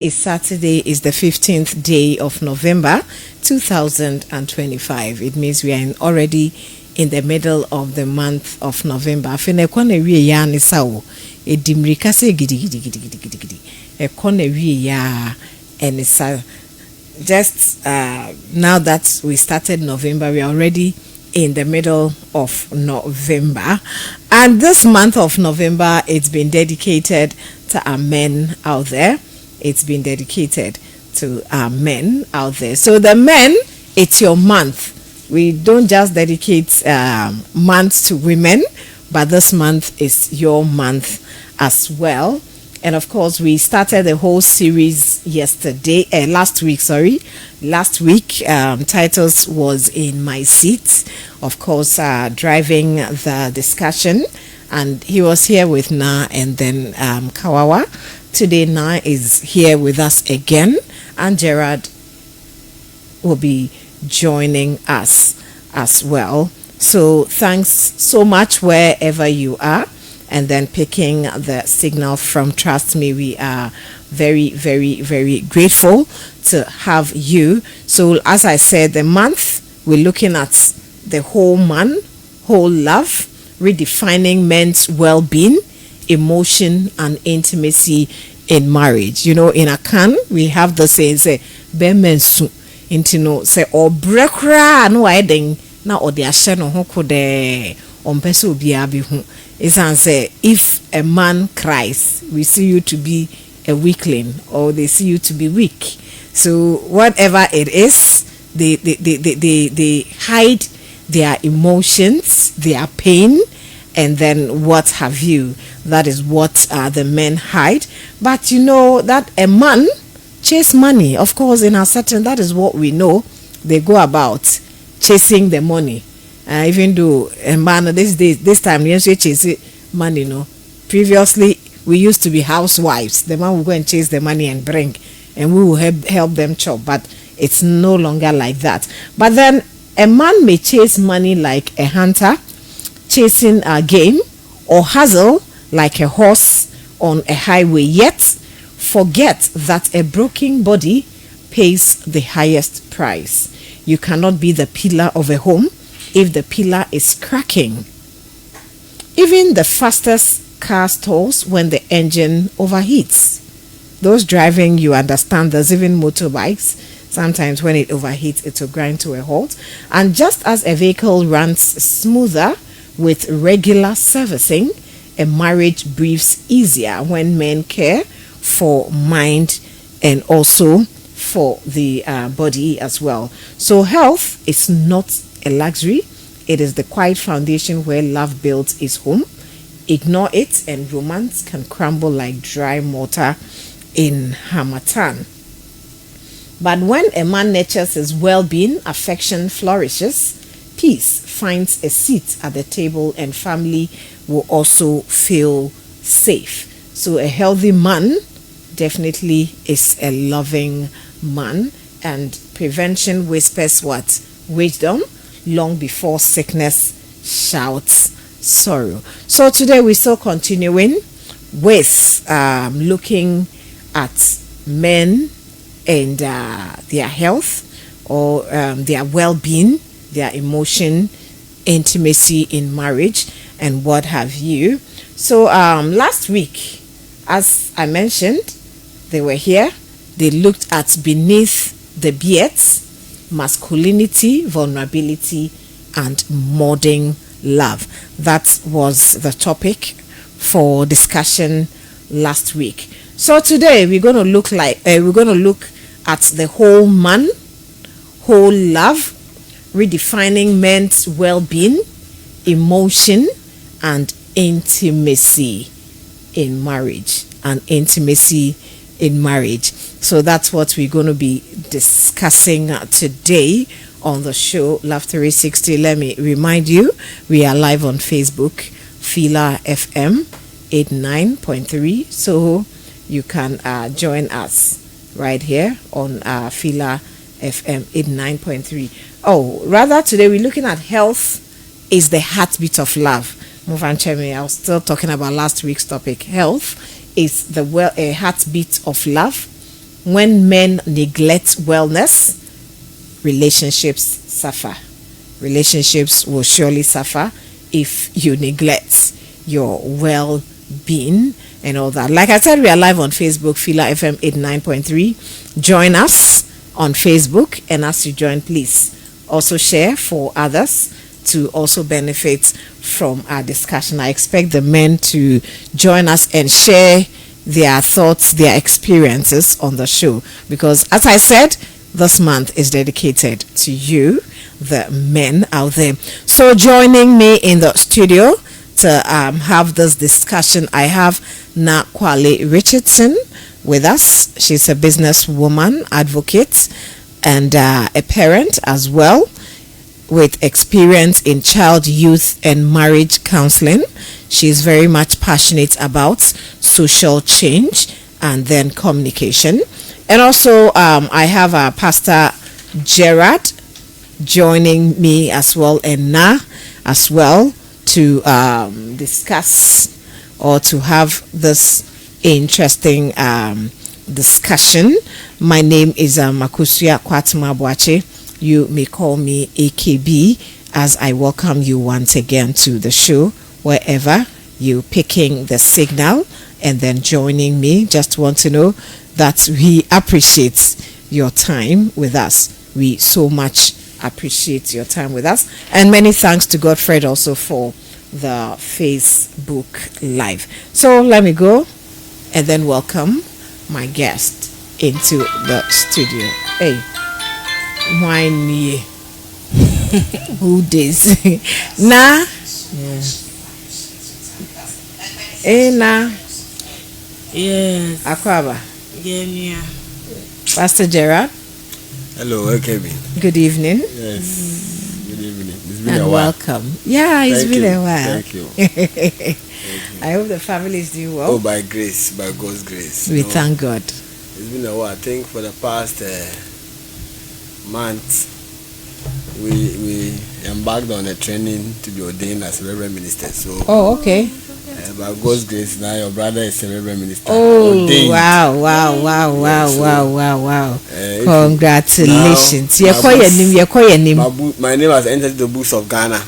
Is Saturday is the 15th day of November 2025. It means we are already in the middle of the month of November. Fene kone wie ya ni sawo. Edimrika se gidi gidi gidi gidi gidi gidi. Kone wie ya enisa. Just now that we started November, we are already in the middle of November. And this month of November, it's been dedicated to our men out there. It's been dedicated to our men out there. So the men, it's your month. We don't just dedicate months to women, but this month is your month as well. And of course, we started the whole series last week. Titles was In My Seat, of course, driving the discussion. And he was here with Na and then Kawawa. Today, Na is here with us again, and Gerard will be joining us as well. So thanks so much wherever you are, and then picking the signal from Trust Me. We are very, very, very grateful to have you. So as I said, the month, we're looking at the whole man, whole love, redefining men's well-being, emotion and intimacy in marriage. You know, in Akan, we have the saying, say, "Bemensu," intino say, "O brekra no wedding na o de ashe no ho kode on peso bia bi hu." Is say, if a man cries, we see you to be a weakling, or they see you to be weak. So whatever it is, they hide their emotions, their pain, and then what have you. That is what the men hide. But you know that a man chase money. Of course, in a certain, that is what we know. They go about chasing the money. Even though a man this time we also chase money. No, previously we used to be housewives. The man will go and chase the money and bring, and we will help them chop. But it's no longer like that. But then a man may chase money like a hunter chasing a game, or hustle like a horse on a highway, yet forget that a broken body pays the highest price. You cannot be the pillar of a home if the pillar is cracking. Even the fastest car stalls when the engine overheats. Those driving, you understand, there's even motorbikes. Sometimes when it overheats, it will grind to a halt. And just as a vehicle runs smoother with regular servicing, a marriage breathes easier when men care for mind and also for the body as well. So health is not a luxury. It is the quiet foundation where love builds its home. Ignore it and romance can crumble like dry mortar in Hamatan. But when a man nurtures his well-being, affection flourishes, peace finds a seat at the table, and family will also feel safe. So a healthy man definitely is a loving man, and prevention whispers what? Wisdom long before sickness shouts sorrow. So today we're still continuing with looking at men and their health, or their well-being, their emotion, intimacy in marriage, and what have you. So last week, as I mentioned, they were here. They looked at beneath the beards, masculinity, vulnerability, and modern love. That was the topic for discussion last week. So today we're going to look at the whole man, whole love, redefining men's well-being, emotion, and intimacy in marriage. So that's what we're going to be discussing today on the show, Love 360. Let me remind you, we are live on Facebook, Fiila FM 89.3. So you can join us right here on Fiila FM 89.3. Oh, rather today we're looking at health is the heartbeat of love. I was still talking about last week's topic. Health is the heartbeat of love. when men neglect wellness, relationships suffer. Relationships will surely suffer if you neglect your well-being and all that. Like I said, we are live on Facebook, Fiila FM 89.3. Join us on Facebook, and as you join, please also share for others to also benefit from our discussion. I expect the men to join us and share their thoughts, their experiences on the show, because as I said, this month is dedicated to you, the men out there. So joining me in the studio to have this discussion, I have Nakwale Richardson with us. She's a businesswoman, advocate, and a parent as well, with experience in child, youth, and marriage counseling. She's very much passionate about social change and then communication. And also, I have Pastor Gerard joining me as well, and Na as well, to discuss or to have this interesting discussion. My name is Makusia Kwatuma Boache. You may call me AKB, as I welcome you once again to the show, wherever you picking the signal and then joining me. Just want to know that we appreciate your time with us. We so much appreciate your time with us. And many thanks to Godfred also for the Facebook Live. So let me go and then welcome my guest into the studio. Hey. Wine me. Who this? Na? Yeah. Eh, na? Yes. Akwaba. Yeah. Pastor Gerard. Hello, AKB. Good evening. Yes. Good evening. It's been and a while. Welcome. Yeah, it's Thank been you. a while. Thank you. I hope the family is doing well. Oh, by grace, by God's grace. We thank God. It's been a while. I think for the past month, we embarked on a training to be ordained as a Reverend Minister. So, oh, okay. By God's grace, now your brother is a Reverend Minister. Oh, ordained. wow. Congratulations. My name has entered the books of Ghana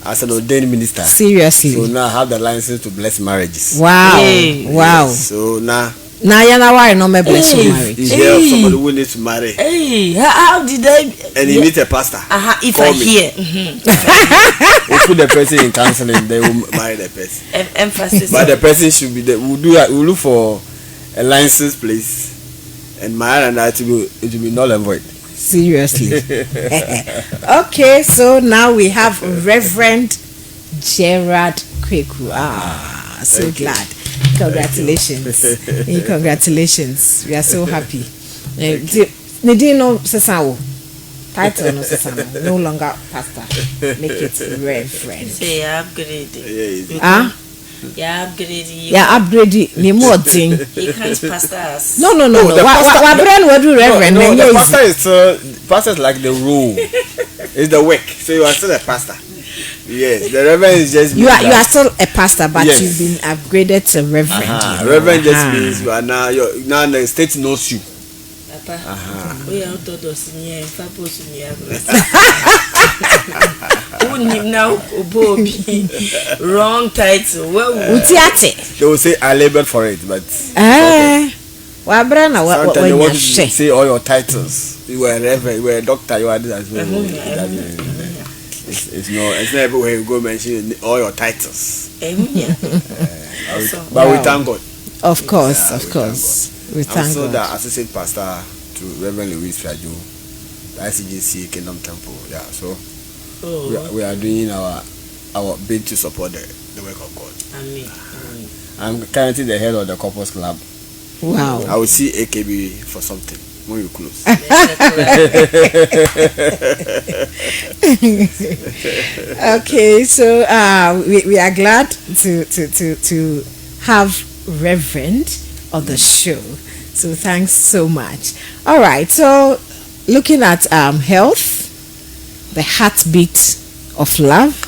as an ordained minister. Seriously. So now I have the license to bless marriages. Wow. Yes. Wow. So now. Now you know why no me bless your marriage. Is there somebody who needs to marry? Hey, how did I? And he needs a pastor. If Call I me. hear. We put the person in counseling, they will marry the person. Emphasis. But the person should be there. We'll look for a licensed place, and my and that it will be null and void. Seriously. Okay, so now we have Reverend Gerard Kweku. So glad. Congratulations. Congratulations. We are so happy. Nidi no sesao. Title no sesao. No longer pastor. Make it Reverend. Say upgrade. Yeah, upgrade. Yeah, upgrade. Ni more thing. He can't pastor us. No. What brand would do Reverend? No, the pastor is like the rule. It's the work. So you are still a pastor. Yes, the Reverend is just. You are still a pastor, but yes. You've been upgraded to Reverend. Reverend just means you are now the state knows you. We are orthodox here. Now wrong title. They will say I labored for it, but sometimes they want to say all your titles. You were a reverend, you were a doctor, you are this as well. It's not everywhere you go mention all your titles. But we thank God. Of course. We thank I'm so God. the associate pastor to Reverend Louis Fiajo, the ICGC Kingdom Temple. Yeah, so we are doing our bid to support the work of God. Amen. I'm currently the head of the Couples Club. Wow. I will see AKB for something when you close. Okay, so we are glad to have Reverend on the show. So thanks so much. All right, so looking at health, the heartbeat of love,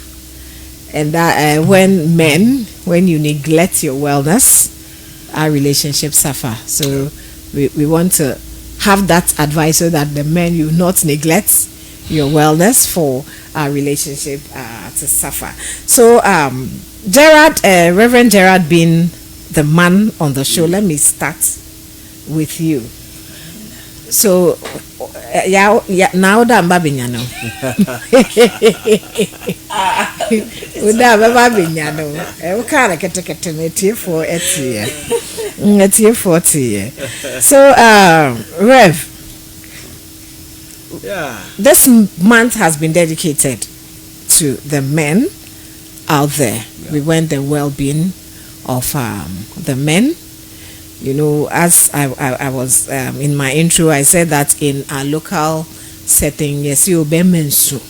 and that when you neglect your wellness, our relationships suffer. So we want to have that advice so that the men will not neglect your wellness for our relationship to suffer. So Gerard, Reverend Gerard, being the man on the show, let me start with you. So now that babinyano uda babinyano e kana kete netie for etie netie 40. So Rev, this month has been dedicated to the men out there. We want the well-being of the men. You know, as I was in my intro, I said that in our local setting, yes, you be mensu,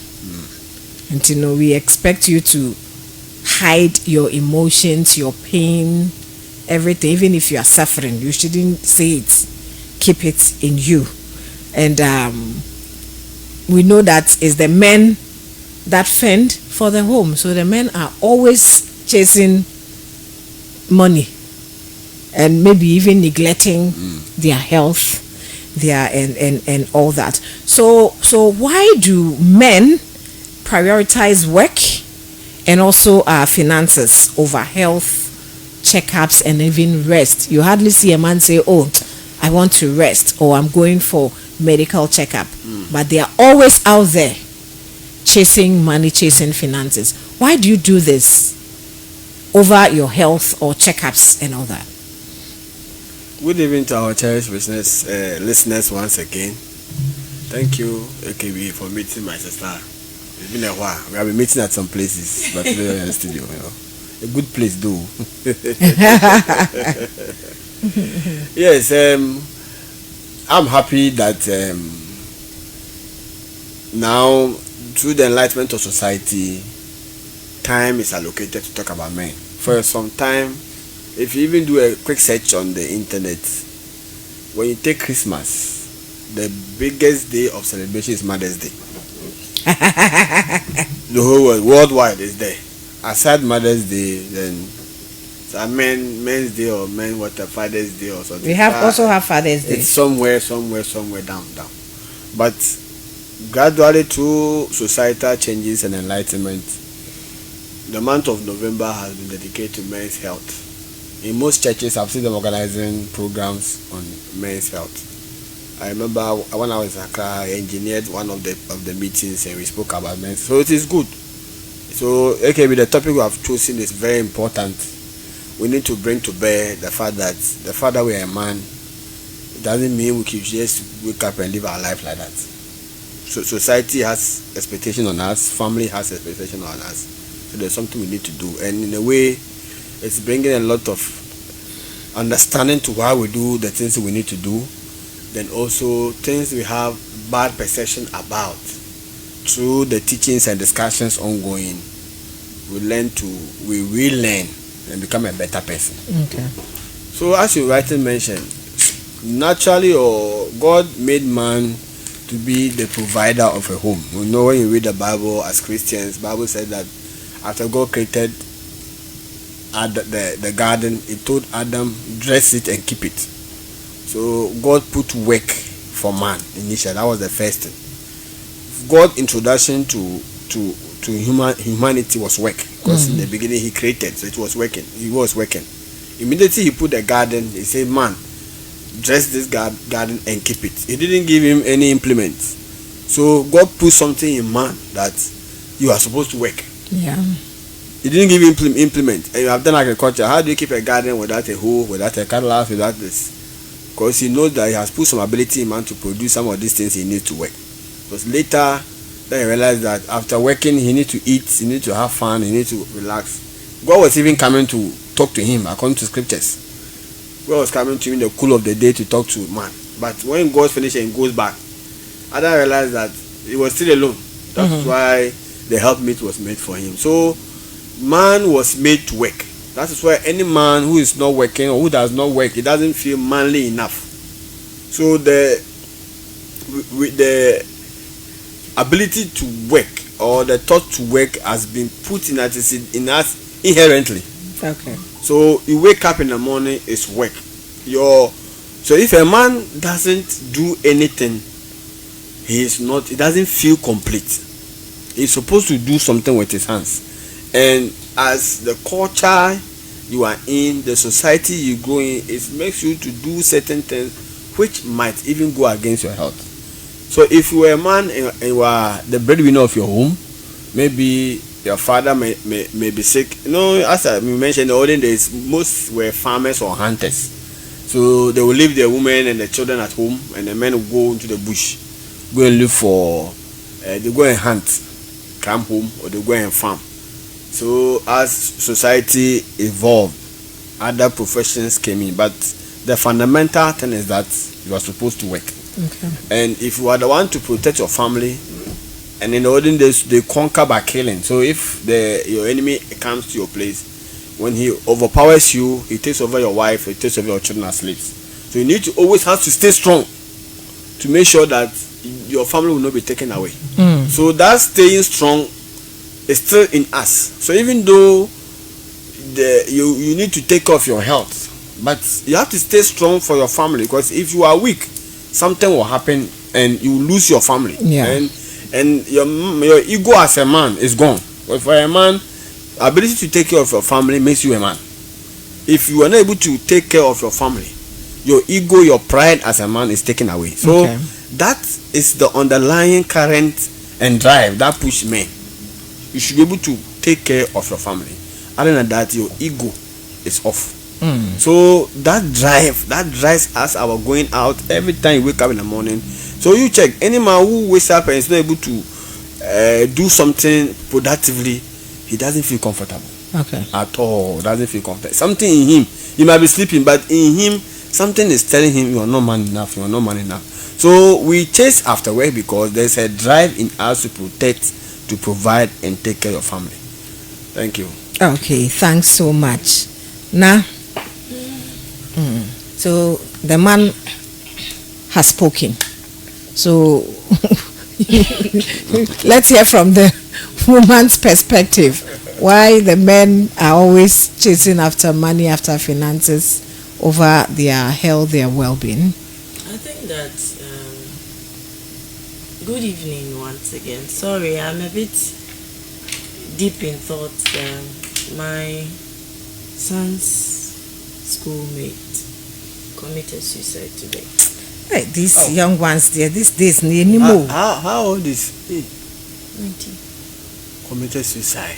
and you know, we expect you to hide your emotions, your pain, everything. Even if you are suffering, you shouldn't say it. Keep it in you. And we know that it's the men that fend for the home. So the men are always chasing money and maybe even neglecting their health, their and all that. So why do men prioritize work and also finances over health, checkups, and even rest? You hardly see a man say, "Oh, I want to rest," or "I'm going for medical checkup," but they are always out there chasing money, chasing finances. Why do you do this over your health or checkups and all that? Good evening to our cherished listeners once again. Thank you, AKB, for meeting my sister. It's been a while. We have been meeting at some places, but today in the studio, you know. A good place, though. Yes, I'm happy that now, through the enlightenment of society, time is allocated to talk about men. For some time, if you even do a quick search on the internet, when you take Christmas, the biggest day of celebration is Mother's Day. The whole world, worldwide, is there. Aside Mother's Day, then it's Men's Day or Father's Day or something. We also have Father's Day. It's somewhere down. But gradually, through societal changes and enlightenment, the month of November has been dedicated to men's health. In most churches, I've seen them organizing programs on men's health. I remember when I was in Accra, I engineered one of the meetings and we spoke about men. So it is good. So AKB, the topic we have chosen is very important. We need to bring to bear the fact that we are a man, it doesn't mean we can just wake up and live our life like that. So society has expectation on us, family has expectation on us. So there's something we need to do. And in a way, it's bringing a lot of understanding to why we do the things we need to do. Then also things we have bad perception about. Through the teachings and discussions ongoing, we relearn and become a better person. Okay. So as you rightly mentioned, naturally God made man to be the provider of a home. You know, when you read the Bible as Christians, the Bible said that after God created the garden, He told Adam, dress it and keep it. So God put work for man initially. That was the first thing. God's introduction to humanity was work, because in the beginning He created, so it was working. He was working. Immediately He put the garden. He said, "Man, dress this garden and keep it." He didn't give him any implements. So God put something in man that you are supposed to work. Yeah. He didn't give him implement. And you have done agriculture. How do you keep a garden without a hoe, without a cutlass, without this? Because He knows that He has put some ability in man to produce some of these things he needs to work. Because later, then He realized that after working, he needs to eat, he needs to have fun, he needs to relax. God was even coming to talk to him according to scriptures. God was coming to him in the cool of the day to talk to man. But when God finished and goes back, Adam realized that he was still alone. That's why the helpmeet was made for him. So man was made to work. That is why any man who is not working or who does not work, he doesn't feel manly enough. So the ability to work or the thought to work has been put in us inherently. Okay. So you wake up in the morning, it's work. Your So if a man doesn't do anything, he doesn't feel complete. He's supposed to do something with his hands. And as the culture you are in, the society you grow in, it makes you to do certain things which might even go against your health. So if you are a man and you are the breadwinner of your home, maybe your father may be sick. You know, as I mentioned, in the olden days, most were farmers or hunters. So they will leave their women and the children at home, and the men will go into the bush, go and look for, they go and hunt, come home, or they go and farm. So as society evolved, other professions came in, but the fundamental thing is that you are supposed to work. Okay. And if you are the one to protect your family, and in the olden days they conquer by killing. So if your enemy comes to your place, when he overpowers you, he takes over your wife, he takes over your children as slaves. So you need to always have to stay strong to make sure that your family will not be taken away. So that staying strong is still in us. So even though you need to take care of your health, but you have to stay strong for your family, because if you are weak, something will happen and you lose your family. Yeah. And your ego as a man is gone. But for a man, ability to take care of your family makes you a man. If you are not able to take care of your family, your ego, your pride as a man is taken away. So that is the underlying current and drive that push men. You should be able to take care of your family. Other than that, your ego is off. So that drives us our going out every time you wake up in the morning. So you check any man who wakes up and is not able to do something productively, he doesn't feel comfortable. Okay. At all. Doesn't feel comfortable. Something in him, he might be sleeping, but in him something is telling him you are not man enough, you are not man enough. So we chase after work because there's a drive in us to protect, to provide and take care of your family. Thank you. Okay, thanks so much. Now, so the man has spoken. So let's hear from the woman's perspective. Why the men are always chasing after money, after finances, over their health, their well-being. I think that good evening once again. Sorry, I'm a bit deep in thought. My son's schoolmate committed suicide today. Hey, these young ones there, these days need any more. How old is he? 19. Committed suicide.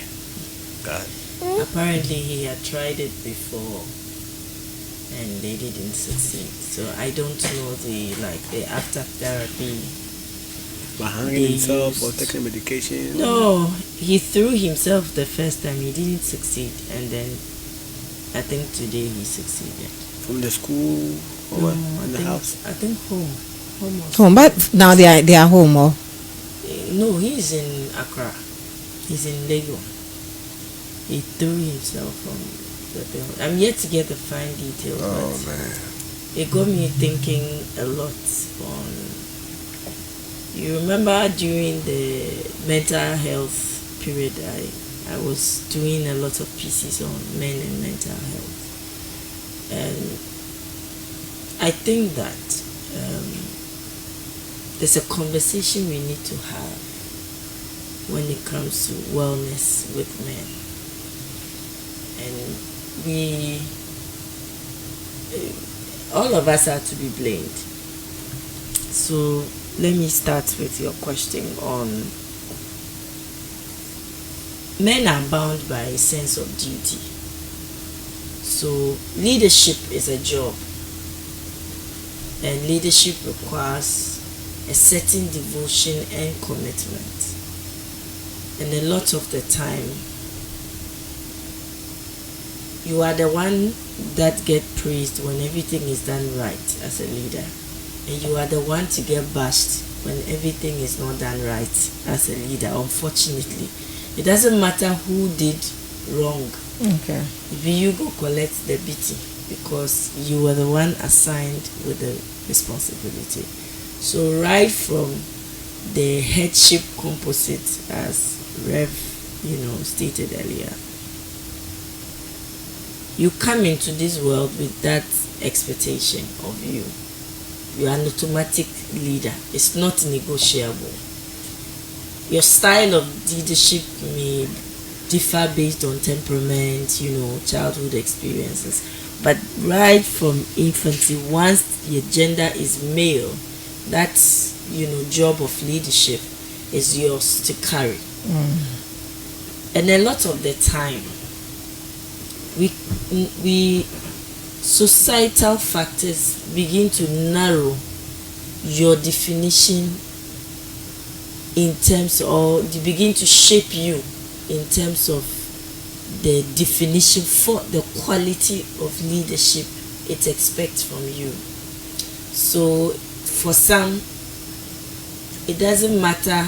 God. Apparently he had tried it before and they didn't succeed. So I don't know the after therapy. By hanging himself or taking medication? No, he threw himself the first time. He didn't succeed, and then I think today he succeeded. From the school or in the house? I think home. Home, but now they are home, or? No, he's in Accra. He's in Lagos. He threw himself from the building. I'm yet to get the fine details. Oh man! It got me thinking a lot on. You remember during the mental health period, I was doing a lot of pieces on men and mental health. And I think that there's a conversation we need to have when it comes to wellness with men. And all of us are to be blamed. So let me start with your question on men are bound by a sense of duty. So leadership is a job, and leadership requires a certain devotion and commitment. And a lot of the time, you are the one that get praised when everything is done right as a leader. And you are the one to get bashed when everything is not done right as a leader, unfortunately. It doesn't matter who did wrong. Okay. If you go collect the beating because you were the one assigned with the responsibility. So right from the headship composite, as Rev, stated earlier, you come into this world with that expectation of you. you are an automatic leader. It's not negotiable. Your style of leadership may differ based on temperament, childhood experiences. But right from infancy, once your gender is male, that job of leadership is yours to carry. And a lot of the time, we societal factors begin to narrow your definition in terms, or they begin to shape you in terms of the definition for the quality of leadership it expects from you. So for some, it doesn't matter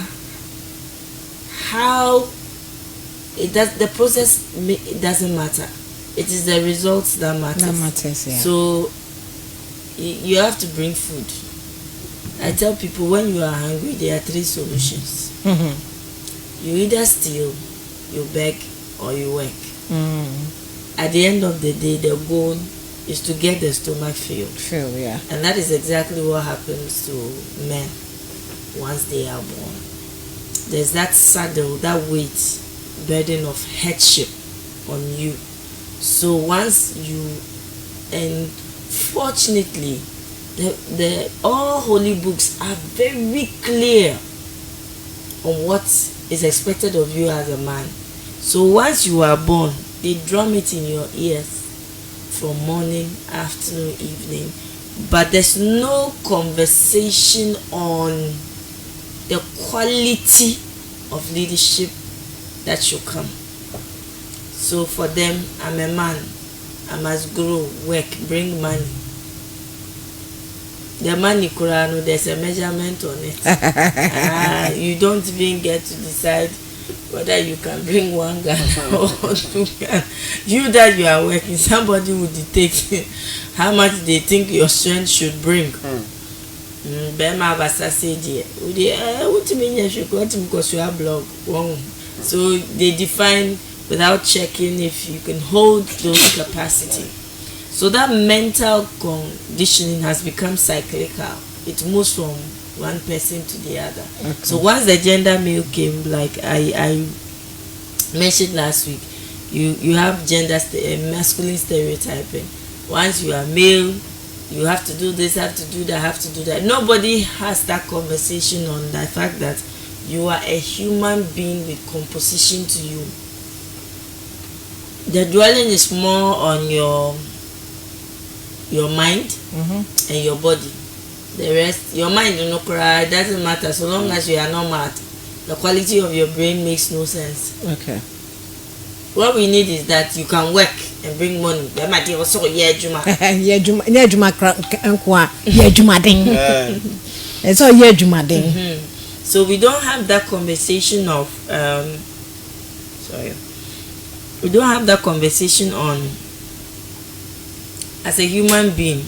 how the process, it doesn't matter. It is the results that matters. That matters, yeah. So you have to bring food. I tell people, when you are hungry, there are 3 solutions. You either steal, you beg, or you work. At the end of the day, the goal is to get the stomach filled. Yeah. And that is exactly what happens to men once they are born. There's that saddle, that weight, burden of headship on you. So once you, and fortunately, the all holy books are very clear on what is expected of you as a man. So once you are born, they drum it in your ears from morning, afternoon, evening. But there's no conversation on the quality of leadership that should come. So for them, I'm a man, I must grow, work, bring money. The money, Kurano, there's a measurement on it. You don't even get to decide whether you can bring 1 Ghana or 2 Ghana. You that you are working, somebody will dictate how much they think your strength should bring. So they define without checking if you can hold those capacity. So that mental conditioning has become cyclical. It moves from one person to the other. Okay. So once the gender male came, like I mentioned last week, you have gender masculine stereotyping. Once you are male, you have to do this, have to do that, have to do that. Nobody has that conversation on the fact that you are a human being with composition to you. The dwelling is more on your mind and your body. The rest, your mind do not cry, it doesn't matter so long as you are not mad. The quality of your brain makes no sense. Okay. What we need is that you can work and bring money. That might also juma. So we don't have that conversation of we don't have that conversation on, as a human being,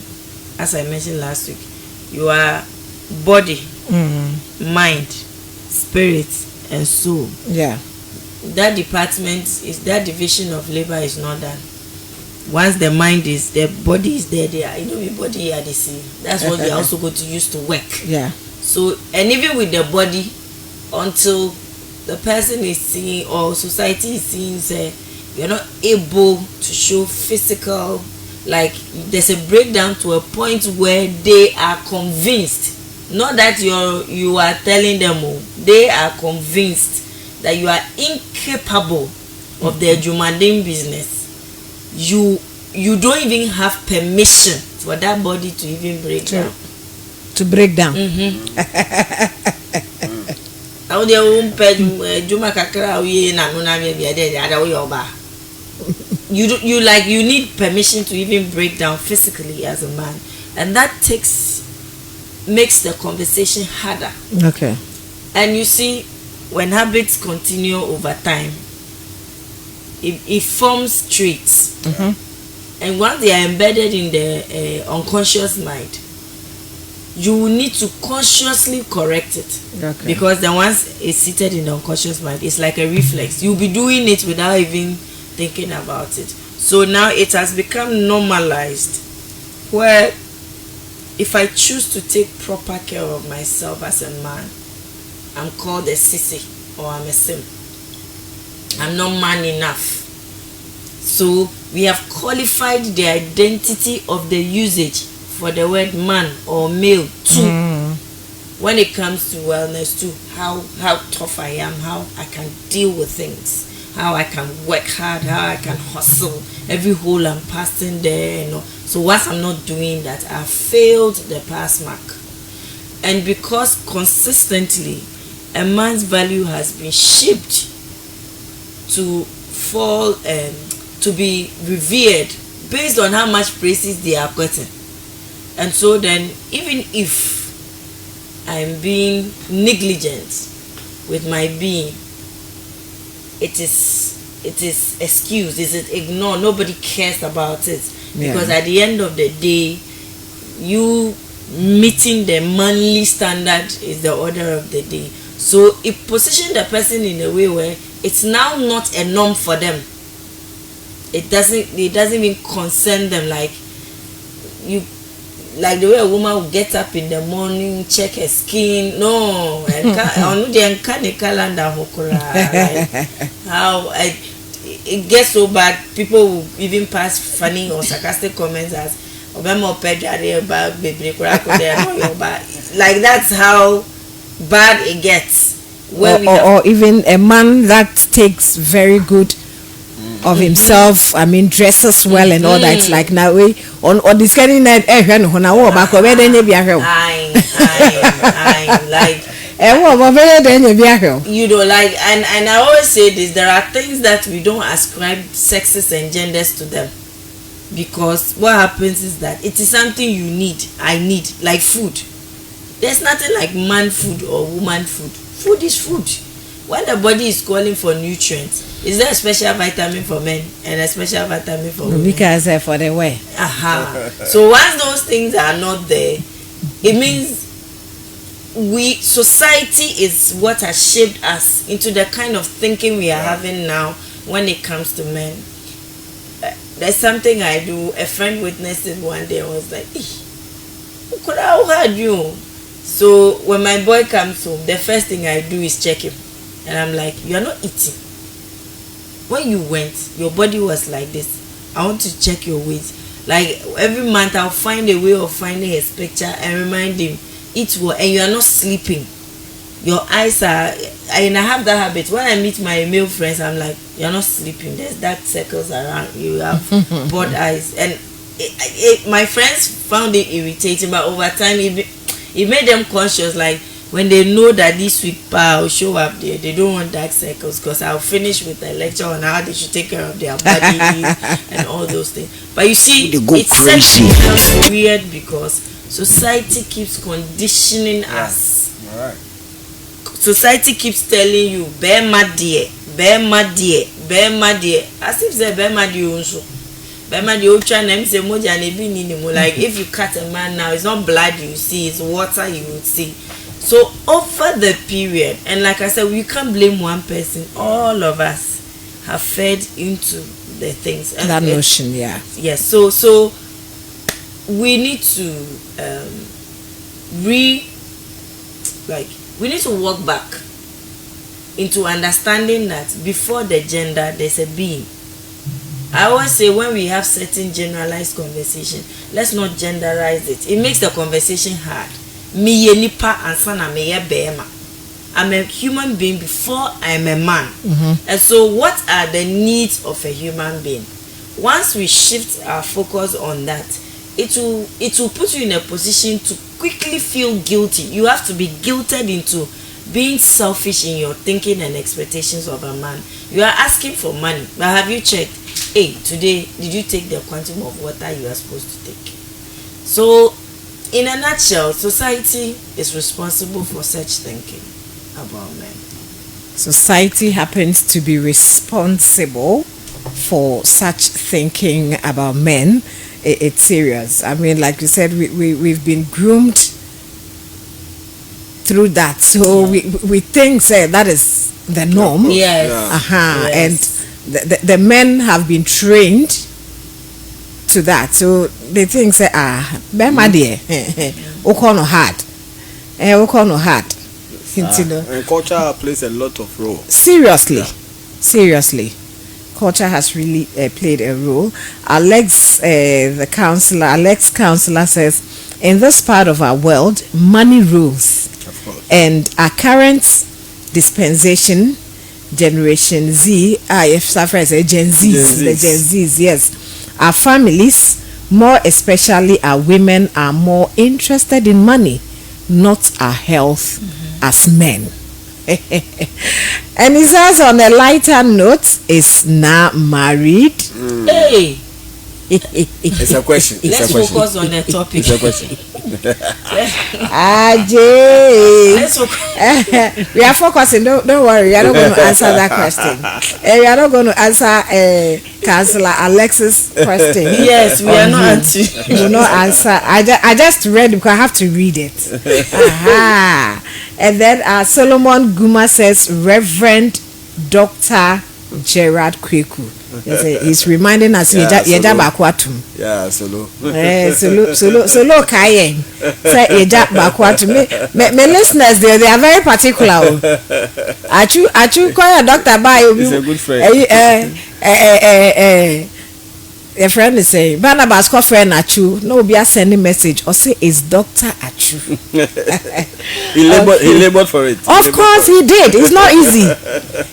as I mentioned last week, you are body, mind, spirit, and soul. Yeah. That department is, that division of labor is not done. Once the mind is, the body is there, the body here they see. That's what they also go to use to work. Yeah. So, and even with the body, until the person is seeing, or society is seeing, say, you're not able to show physical, like there's a breakdown to a point where they are convinced, not that you are telling them, they are convinced that you are incapable of the Jumadin business. You don't even have permission for that body to even break down. To break down. You need permission to even break down physically as a man, and that makes the conversation harder. Okay. And you see, when habits continue over time, it forms traits, and once they are embedded in the unconscious mind, you will need to consciously correct it. Okay. Because then once it's seated in the unconscious mind, it's like a reflex. You'll be doing it without even thinking about it. So now it has become normalized, where if I choose to take proper care of myself as a man, I'm called a sissy or I'm a sim. I'm not man enough. So we have qualified the identity of the usage for the word man or male too. When it comes to wellness too, how tough I am, how I can deal with things, how I can work hard, how I can hustle every hole I'm passing there, you know. So once I'm not doing that, I failed the pass mark. And because consistently a man's value has been shaped to fall and to be revered based on how much praises they are getting. And so then, even if I'm being negligent with my being, it is excused, is it ignored, nobody cares about it. Because at the end of the day, you meeting the manly standard is the order of the day. So it positions the person in a way where it's now not a norm for them. It doesn't even concern them, like the way a woman will get up in the morning, check her skin. No, like how it gets so bad, people will even pass funny or sarcastic comments as like that's how bad it gets. Or even a man that takes very good of himself, I mean, dresses well and all that, like now we on this kind of night like you know, like, and I always say this, there are things that we don't ascribe sexes and genders to them, because what happens is that it is something you need, I need, like food. There's nothing like man food or woman food. Food is food. When the body is calling for nutrients, is there a special vitamin for men and a special vitamin for women? Because for the way. So once those things are not there, it means society is what has shaped us into the kind of thinking we are having now when it comes to men. There's something I do. A friend witnessed it one day and was like, "Who could have heard you?" So when my boy comes home, the first thing I do is check him. And I'm like, "You are not eating. When you went, your body was like this. I want to check your weight." Like every month I'll find a way of finding his picture and remind him, eat well, and you are not sleeping. Your eyes are, and I have that habit. When I meet my male friends, I'm like, "You're not sleeping. There's dark circles around. You have bored eyes." And my friends found it irritating, but over time it made them conscious. Like when they know that this week will show up there, they don't want dark circles, because I'll finish with a lecture on how they should take care of their body and all those things. But you see, it's sexually weird because society keeps conditioning us. All right. Society keeps telling you, "Bear mad dear, bear mad dear, bear mad dear," as if they bear mad you also. Bear mad you try name say moja nebi ni mo. Like if you cut a man now, it's not blood you see, it's water you would see. So over the period, and like I said, we can't blame one person. All of us have fed into the things. And that notion, yeah. Yes. So we need to we need to walk back into understanding that before the gender, there's a being. I always say when we have certain generalized conversation, let's not genderize it. It makes the conversation hard. Me nipa ansana me bema. I'm a human being before I'm a man. And so what are the needs of a human being? Once we shift our focus on that, it will put you in a position to quickly feel guilty. You have to be guilted into being selfish in your thinking and expectations of a man. You are asking for money, but have you checked? Hey, today did you take the quantum of water you are supposed to take? So in a nutshell, society is responsible for such thinking about men. Society happens to be responsible for such thinking about men. It's serious. I mean, like you said, we've been groomed through that. So we think that is the norm. Yes. Yes. And the men have been trained to that. So they think say bema there o call no hard. O call no hard. And culture plays a lot of role. Seriously. Culture has really played a role. Alex counselor says, in this part of our world, money rules. Of course. And our current dispensation, Generation Z, if Safra is a Gen Zs, yes. Our families, more especially our women, are more interested in money, not our health as men. And he says, on a lighter note, is now married. Hey, It's a question. let's focus on the topic. It's a question. Ajay. We are focusing. Don't worry. We are not going to answer that question. We are not going to answer Councillor Alexis' question. Yes, we are not answering. We will not answer. I just read because I have to read it. Aha. And then Solomon Guma says, Reverend Dr. Gerard Kweku. He's reminding us Yeja Bakwatum. Yeah, Solo. Solo Kayen. Say Yeja Bakwatum. My listeners, they are very particular. Achu call Dr. Bayo. He's a good friend. A friend is saying, Barnabas call friend Achu. No, be sending message or say it's Dr. Achu. He labored for it. Of course he did. It's not easy.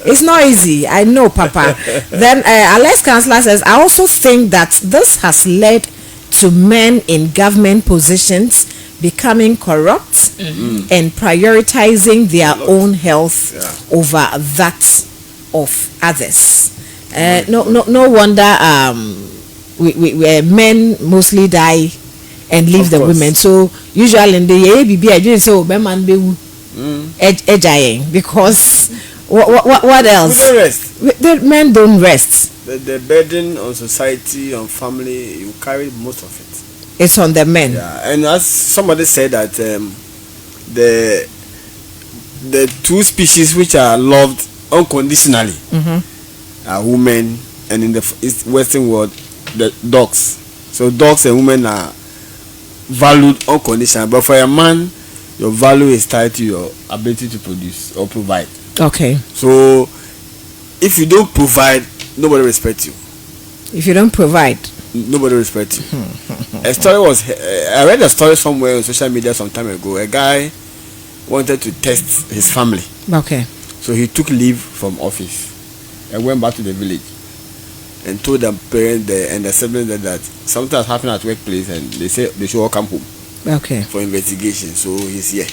It's not easy. I know, Papa. Then Alex Counselor says, I also think that this has led to men in government positions becoming corrupt and prioritizing their own health over that of others. No wonder we men mostly die and leave the women. So usually in the ABB I didn't say man be because what else? We don't rest. The men don't rest. The burden on society, on family, you carry most of it. It's on the men. Yeah, and as somebody said that the two species which are loved unconditionally are women, and in the Western world, the dogs. So dogs and women are valued unconditionally, but for a man, your value is tied to your ability to produce or provide. Okay. So if you don't provide, nobody respects you. If you don't provide, nobody respects you. A story was, I read a story somewhere on social media some time ago. A guy wanted to test his family. Okay. So he took leave from office and went back to the village and told the parents and the siblings that something has happened at workplace, and they say they should all come home. Okay. For investigation. So he's here.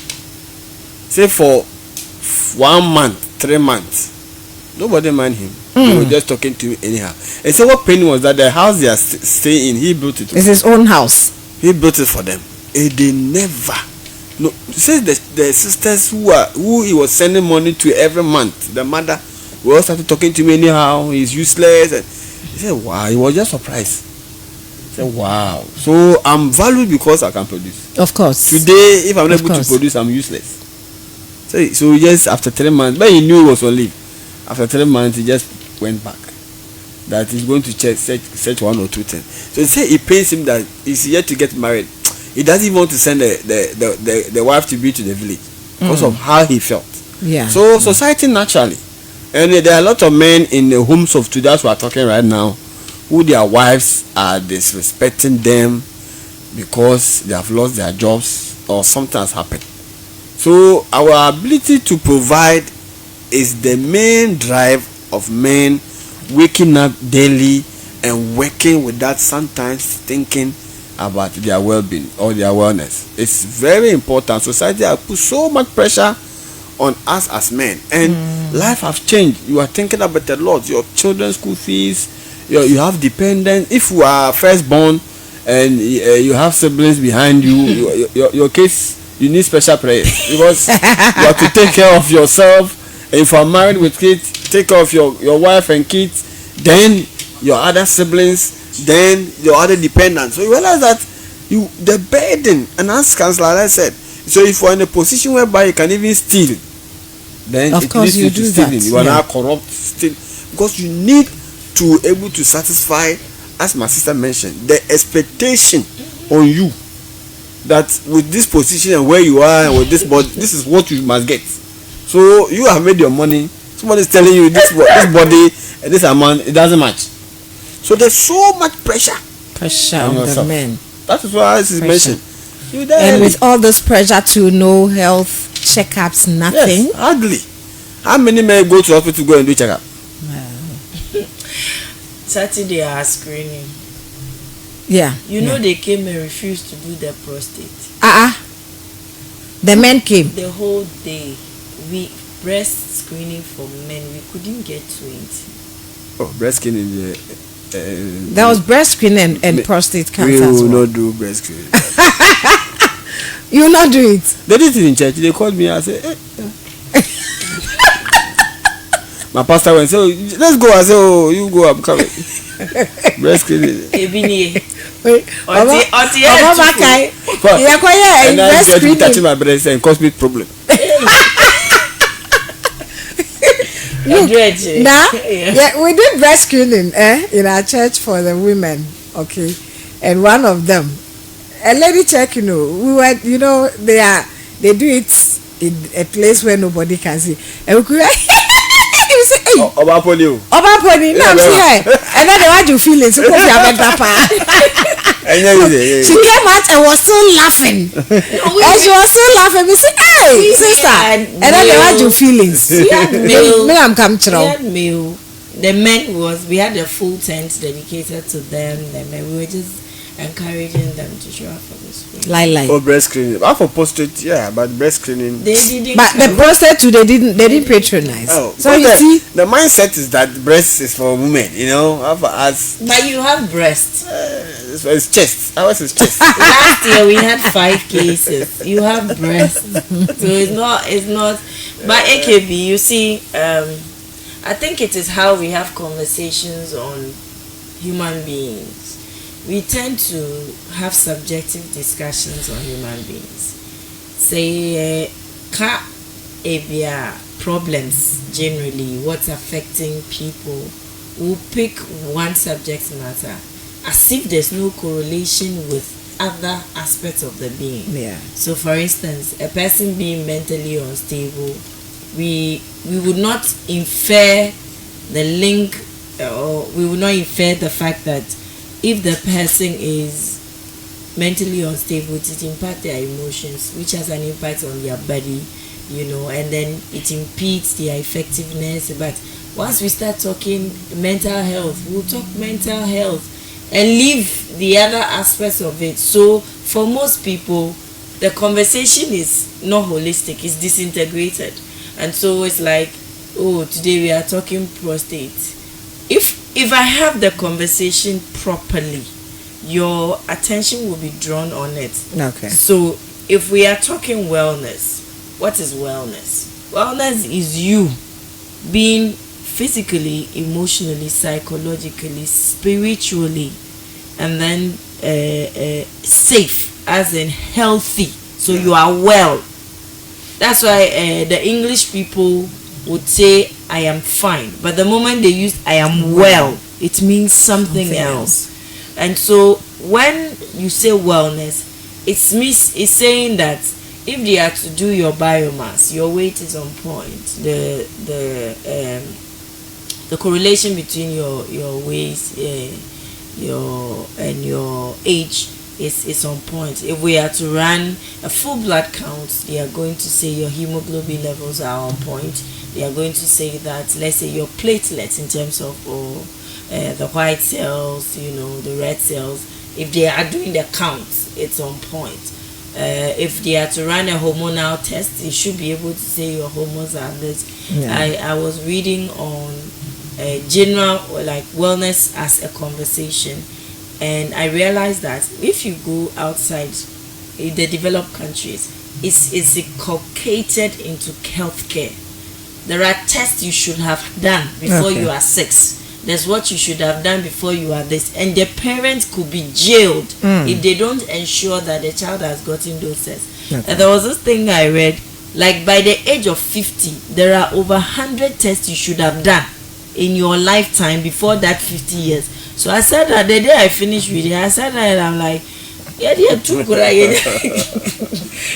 Say for 1 month, 3 months, nobody mind him. They were just talking to him anyhow. And so what pain was that the house they are staying in, he built it. It's his own house. He built it for them. And they never. No, say the sisters who he was sending money to every month, the mother, we all started talking to him anyhow. He's useless. And he said, wow, he was just surprised. He said, wow. So I'm valued because I can produce. Of course. Today, if I'm not able to produce, I'm useless. So just after 3 months, but he knew he was on leave. After 3 months, he just went back. That he's going to search 1 or 2 things. So he said it pains him that he's yet to get married. He doesn't even want to send the wife to be to the village because of how he felt. Yeah. So society naturally, and there are a lot of men in the homes of today who are talking right now, who their wives are disrespecting them because they have lost their jobs or something has happened. So our ability to provide is the main drive of men waking up daily and working without sometimes thinking about their well-being or their wellness. It's very important. Society has put so much pressure on us as men, and life has changed. You are thinking about a lot. Your children's school fees, you have dependents. If you are firstborn and you have siblings behind you, your case, you need special prayers because you have to take care of yourself. And if you are married with kids, take care of your wife and kids, then your other siblings, then your other dependents. So you realize that the burden, and as Councillor I said, so if you are in a position whereby you can even steal, then of course you do stealing. That. You are now corrupt still, because you need to able to satisfy as my sister mentioned, the expectation on you that with this position and where you are and with this body, this is what you must get. So you have made your money. Somebody is telling you this body and this amount, it doesn't match. So there's so much pressure on the men. That is why this is mentioned. And with all this pressure to no health checkups, nothing. Yes, hardly. How many men go to hospital to go and do checkup? Saturday our screening. Yeah. You know they came and refused to do their prostate. The men came. The whole day. We breast screening for men. We couldn't get to it. Oh, breast screening. There was breast screening and prostate cancer. We will as well. not do breast screening. You will not do it. They did it in church. They called me and said, my pastor went, so let's go. I said, oh, you go, I'm coming. Breast screening. Wait, and I said, touching my breast and cause me problem. Look, we did breast screening in our church for the women, okay, and one of them, a lady check, we were, they do it in a place where nobody can see, and we could you say, hey, Obaponi, no, I'm here, and then they want you feel it, so she came out and was still laughing. And she was still laughing. We said, hey, sister. And then they had your feelings. Me, I'm come to the men we had a full tent dedicated to them. The men, we were just encouraging them to show up for this. Like. Oh, breast screening. For prostate, yeah, but breast screening. They didn't. But the prostate too, they didn't patronize. Oh, so you see, the mindset is that breast is for women, For us. But you have breast. It's chest. Ours is chest. Last year we had 5 cases. You have breast, so it's not. But AKB, you see, I think it is how we have conversations on human beings. We tend to have subjective discussions on human beings. Say, problems generally, what's affecting people. We'll pick one subject matter as if there's no correlation with other aspects of the being. Yeah. So, for instance, a person being mentally unstable, we would not infer the link, or we would not infer the fact that if the person is mentally unstable, it impacts their emotions, which has an impact on their body, and then it impedes their effectiveness. But once we start talking mental health, we'll talk mental health and leave the other aspects of it. So for most people, the conversation is not holistic, it's disintegrated. And so it's like, oh, today we are talking prostate. If I have the conversation properly, your attention will be drawn on it. Okay. So if we are talking wellness, what is wellness? Wellness is you being physically, emotionally, psychologically, spiritually, and then safe, as in healthy. So you are well. That's why the English people would say I am fine, but the moment they use I am well, it means something else. And so when you say wellness, it's saying that if they are to do your biomass, your weight is on point, the correlation between your weight your age is on point. If we are to run a full blood count, they are going to say your hemoglobin levels are on point. They are going to say that, let's say, your platelets in terms of the white cells, the red cells, if they are doing the counts, it's on point. If they are to run a hormonal test, you should be able to say your hormones are this. Yeah. I was reading on general, like wellness as a conversation, and I realized that if you go outside in the developed countries, it's inculcated into healthcare. There are tests you should have done before you are 6. There's what you should have done before you are this, and the parents could be jailed if they don't ensure that the child has gotten those tests. And there was this thing I read, like by the age of 50, there are over 100 tests you should have done in your lifetime before that 50 years. So I said that the day I finished reading, I said that and I'm like, yeah, they are too good.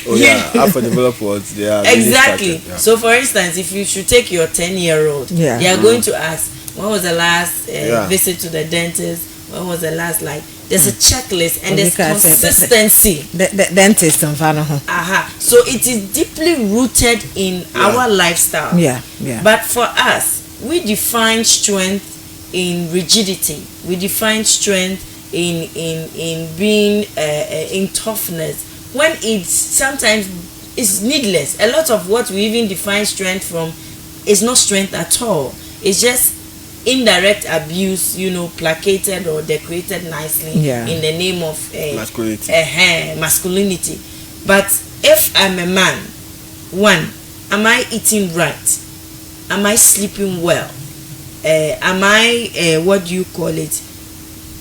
Oh yeah, Alpha develop words. They are exactly. Really started, yeah. So for instance, if you should take your 10-year-old, Yeah. they are going to ask, when was the last Yeah. visit to the dentist? When was the last, like, there's a checklist and there's Because consistency. The dentist and So it is deeply rooted in our lifestyle. Yeah, yeah. But for us, we define strength in rigidity. We define strength in being in toughness, when it's sometimes it's needless. A lot of what we even define strength from is not strength at all. It's just indirect abuse, placated or decorated nicely in the name of masculinity. But if I'm a man, one, am I eating right? Am I sleeping well? Am I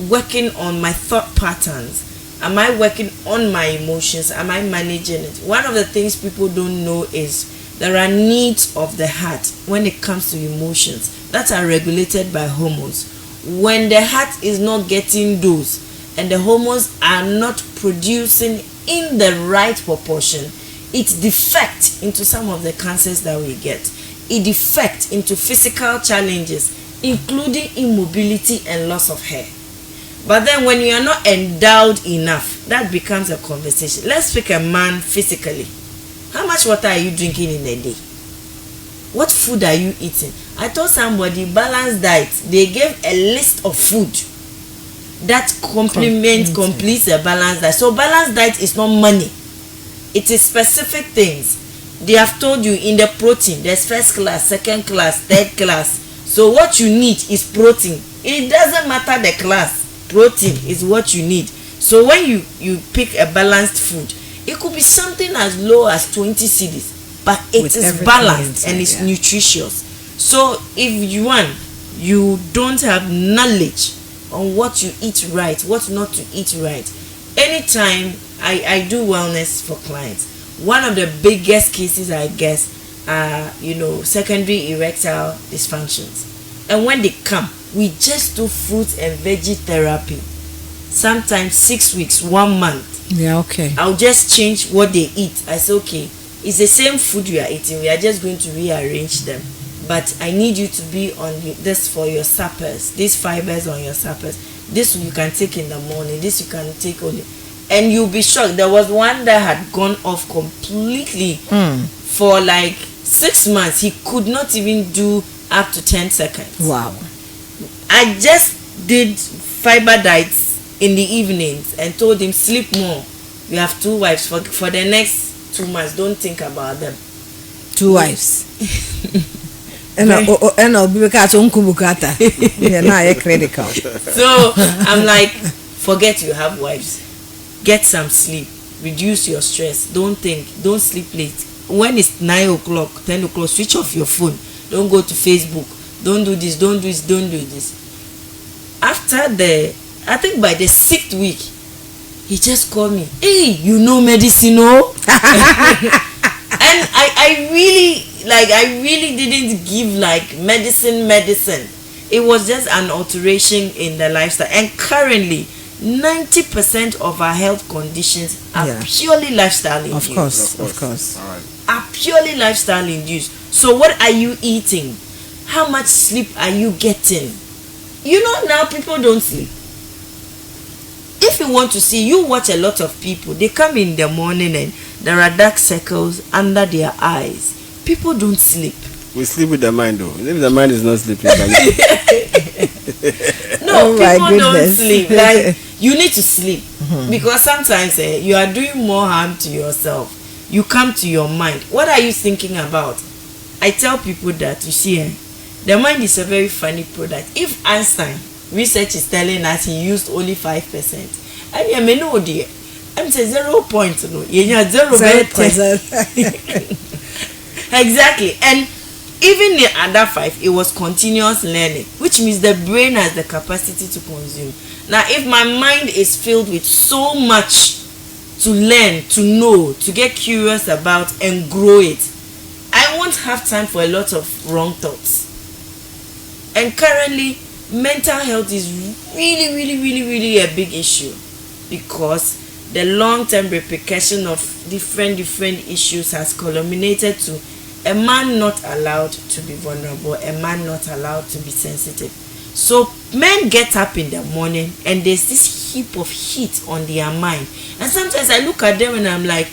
working on my thought patterns? Am I working on my emotions? Am I managing it? One of the things people don't know is there are needs of the heart when it comes to emotions that are regulated by hormones. When the heart is not getting those and the hormones are not producing in the right proportion, it defects into some of the cancers that we get. It defects into physical challenges, including immobility and loss of hair. But then when you are not endowed enough, that becomes a conversation. Let's pick a man physically. How much water are you drinking in a day? What food are you eating? I told somebody, balanced diet. They gave a list of food that completes a balanced diet. So balanced diet is not money. It is specific things. They have told you in the protein, there's first class, second class, third class. So what you need is protein. It doesn't matter the class. Protein is what you need. So when you pick a balanced food, it could be something as low as 20 cedis, but it is balanced and it's nutritious. So if you don't have knowledge on what you eat right, what not to eat right. Anytime I do wellness for clients, one of the biggest cases I guess are secondary erectile dysfunctions. And when they come, we just do fruit and veggie therapy. Sometimes 6 weeks, 1 month. Yeah, okay. I'll just change what they eat. I say, okay, it's the same food you are eating. We are just going to rearrange them. But I need you to be on this for your suppers. These fibers on your suppers. This you can take in the morning. This you can take only. And you'll be shocked. There was one that had gone off completely for like 6 months. He could not even do up to 10 seconds. Wow. I just did fiber diets in the evenings and told him, sleep more. We have 2 wives for the next 2 months. Don't think about them. 2 wives. And I'll be critical. So I'm like, forget you have wives. Get some sleep. Reduce your stress. Don't think. Don't sleep late. When it's 9 o'clock, 10 o'clock, switch off your phone. Don't go to Facebook. Don't do this. Don't do this. Don't do this. After I think by the 6th week, he just called me. Hey, you know medicine, no? And I really didn't give like medicine. It was just an alteration in the lifestyle. And currently, 90% of our health conditions are purely lifestyle induced. Of course. All right. Are purely lifestyle induced. So what are you eating? How much sleep are you getting? Now people don't sleep. If you want to see, you watch a lot of people. They come in the morning and there are dark circles under their eyes. People don't sleep. We sleep with the mind though. If the mind is not sleeping, no, people don't sleep. Like, you need to sleep. Because sometimes you are doing more harm to yourself. You come to your mind. What are you thinking about? I tell people that, you see, the mind is a very funny product. If Einstein, research is telling us he used only 5%, and you may know dear, I'm saying 0 point, no, you 0%. Exactly. And even the other 5, it was continuous learning, which means the brain has the capacity to consume. Now, if my mind is filled with so much to learn, to know, to get curious about and grow it, I won't have time for a lot of wrong thoughts. And currently, mental health is really a big issue, because the long-term repercussion of different issues has culminated to a man not allowed to be vulnerable, a man not allowed to be sensitive. So men get up in the morning and there's this heap of heat on their mind, and sometimes I look at them and I'm like,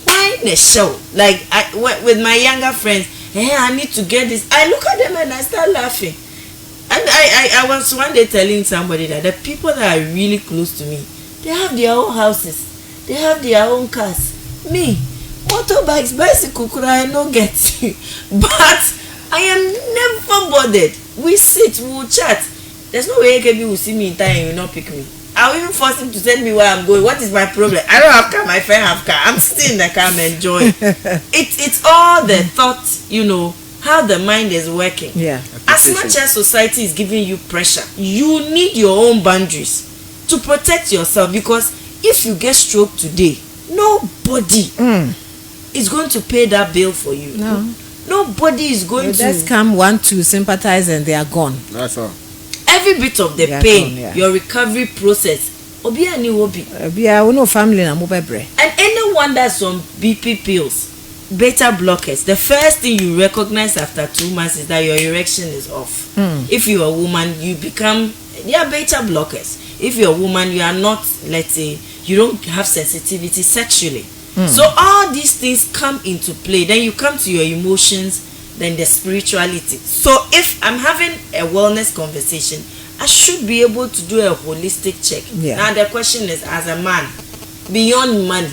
why in the show? Like with my younger friends, hey, I need to get this. I look at them and I start laughing. And I was one day telling somebody that the people that are really close to me, they have their own houses, they have their own cars. Me, motorbikes, bicycle, could I not get? But I am never bothered. We sit, we will chat. There's no way AKB will see me in time and will not pick me. I'll even force him to send me where I'm going. What is my problem? I don't have car, my friend have car. I'm sitting in the car and enjoying. It's all the thought, you know, how the mind is working. Yeah. As much as society is giving you pressure, you need your own boundaries to protect yourself, because if you get stroke today, nobody is going to pay that bill for you. No. Nobody is going to just come one to sympathize and they are gone. That's all. Every bit of the pain, gone, yeah. Your recovery process. Obi ani obi. No family na mo bebre. And anyone that's on BP pills, beta blockers, the first thing you recognize after 2 months is that your erection is off. If you're a woman, you become, they are beta blockers. If you're a woman, you are not, let's say, you don't have sensitivity sexually. So all these things come into play. Then you come to your emotions, then the spirituality. So if I'm having a wellness conversation, I should be able to do a holistic check. Yeah. Now the question is, as a man, beyond money,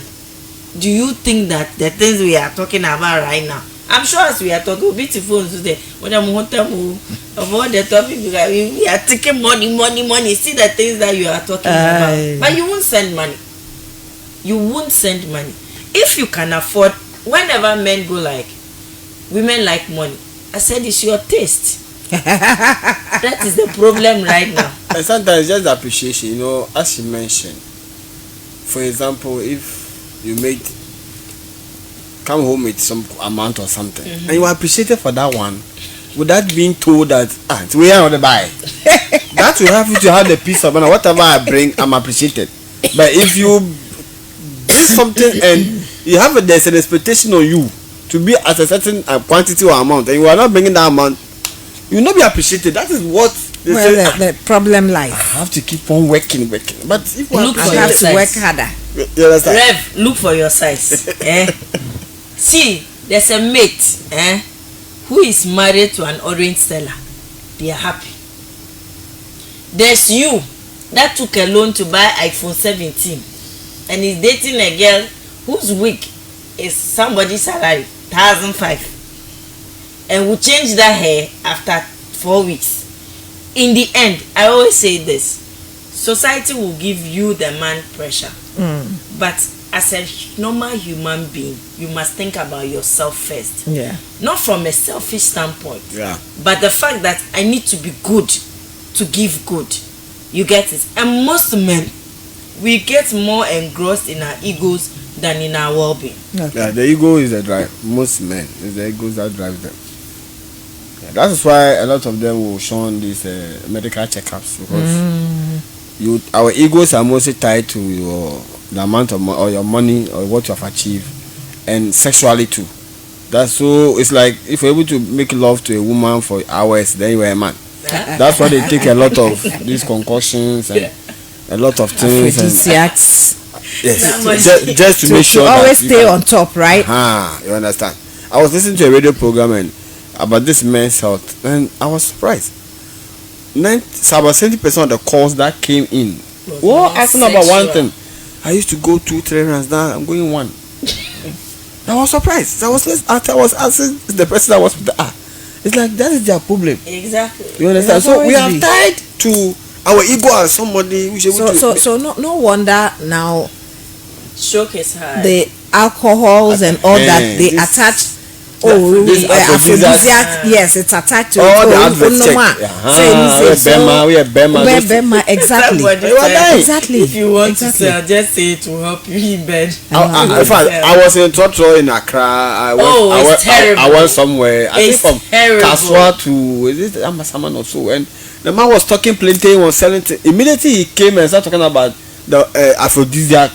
do you think that the things we are talking about right now, I'm sure as we are talking beautiful today, when I'm of all the topic, we are taking money, see the things that you are talking about, but you won't send money. You won't send money. If you can afford, whenever men go like, women like money, I said it's your taste. That is the problem right now. And sometimes just appreciation, you know, as you mentioned. For example, if you come home with some amount or something, and you are appreciated for that one, without being told that it's we are on the buy, that will have you to have the peace of mind. Whatever I bring, I'm appreciated. But if you bring something and you have there's an expectation on you to be at a certain quantity or amount, and you are not bringing that amount, you will not be appreciated. That is what they say. The problem lies. I have to keep on working. But if look I have to work harder. You understand? Rev, look for your size. See, there's a mate who is married to an orange seller. They are happy. There's you that took a loan to buy iPhone 17 and is dating a girl whose week is somebody's salary, 1,500, and will change that hair after 4 weeks. In the end, I always say this: society will give you the man pressure, but as a normal human being, you must think about yourself first. Yeah. Not from a selfish standpoint. Yeah. But the fact that I need to be good to give good. You get it? And most men, we get more engrossed in our egos than in our well-being. Okay. Yeah, the ego is the drive. Most men, it's the egos that drive them. Yeah, that is why a lot of them will shun these medical checkups, because our egos are mostly tied to the amount of or your money or what you have achieved, and sexually too. That's so. It's like if you're able to make love to a woman for hours, then you're a man. That's why they take a lot of these concoctions and a lot of things. Aphrodisiacs. Yes, just to make sure to always stay on top, right? You understand? I was listening to a radio program and about this men's health, and I was surprised. So about 70% of the calls that came in were asking about one thing. I used to go 2-3 rounds. Now I'm going 1. I was surprised. I was asking the person that was with the it's like that is their problem. Exactly. You understand? So we are tied to our ego as somebody. So no wonder now. Stroke is hard. The alcohols and all that they attach. Aphrodisiac. Yes, it's attached to all the adverts. Exactly. Exactly. If you want to sell, just say it will help you in bed. In fact, I was in Totoro in Accra. I went somewhere. I think from Kaswa to is it Amasaman or so, and The man was talking plenty, was selling. Immediately he came and started talking about the aphrodisiac.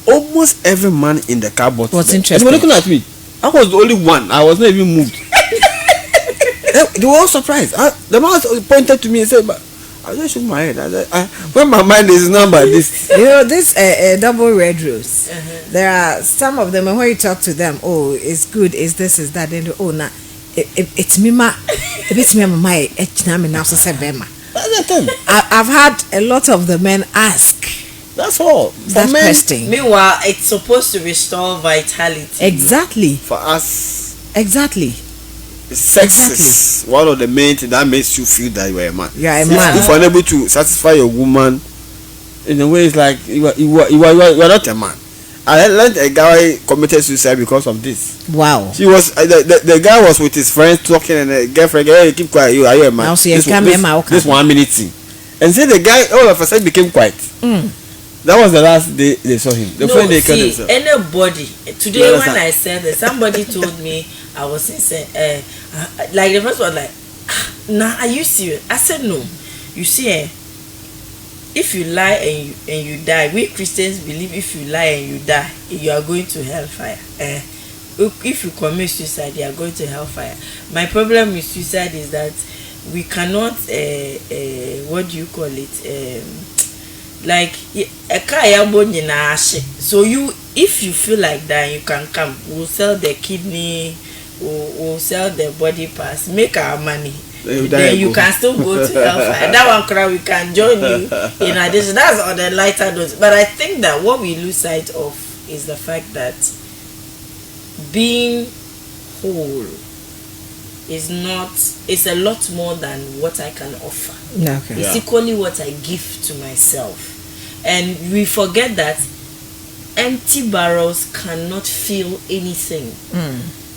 Almost every man in the car bought. Was interested. They were looking at me. I was the only one. I was not even moved. They were all surprised. The man pointed to me and said, "But I just shook my head. I said, when my mind is not by this." You know, this double red rose. There are some of them, and when you talk to them, oh, it's good, it's this, is that, then oh, nah, it's me, ma, it's me, my, now, so say, Bema. That's the thing. I've had a lot of the men ask. That's all. That question. Meanwhile, it's supposed to restore vitality. Exactly. For us, exactly. Sex is one of the main things that makes you feel that you are a man. You are a man. If you're unable to satisfy your woman, in a way, it's like you are not a man. I learned a guy committed suicide because of this. Wow. He was the guy was with his friends talking, and the girlfriend, "Hey, keep quiet. Are you a man?" Now, so this 1 minute thing, and say the guy all of a sudden became quiet. That was the last day they saw him. The friend they killed himself. Anybody today when I said that, somebody told me I was insane. Like the first one, like, nah, are you serious? I said no. You see, if you lie and you die, we Christians believe if you lie and you die, you are going to hellfire. If you commit suicide, you are going to hellfire. My problem with suicide is that we cannot what do you call it? Like so if you feel like that, you can come. We'll sell the kidney, we'll sell the body parts, make our money. Then you can still go to hellfire. That one cry, we can join you in addition. That's on the lighter note. But I think that what we lose sight of is the fact that being whole is not, it's a lot more than what I can offer. Okay. It's equally what I give to myself. And we forget that empty barrels cannot fill anything.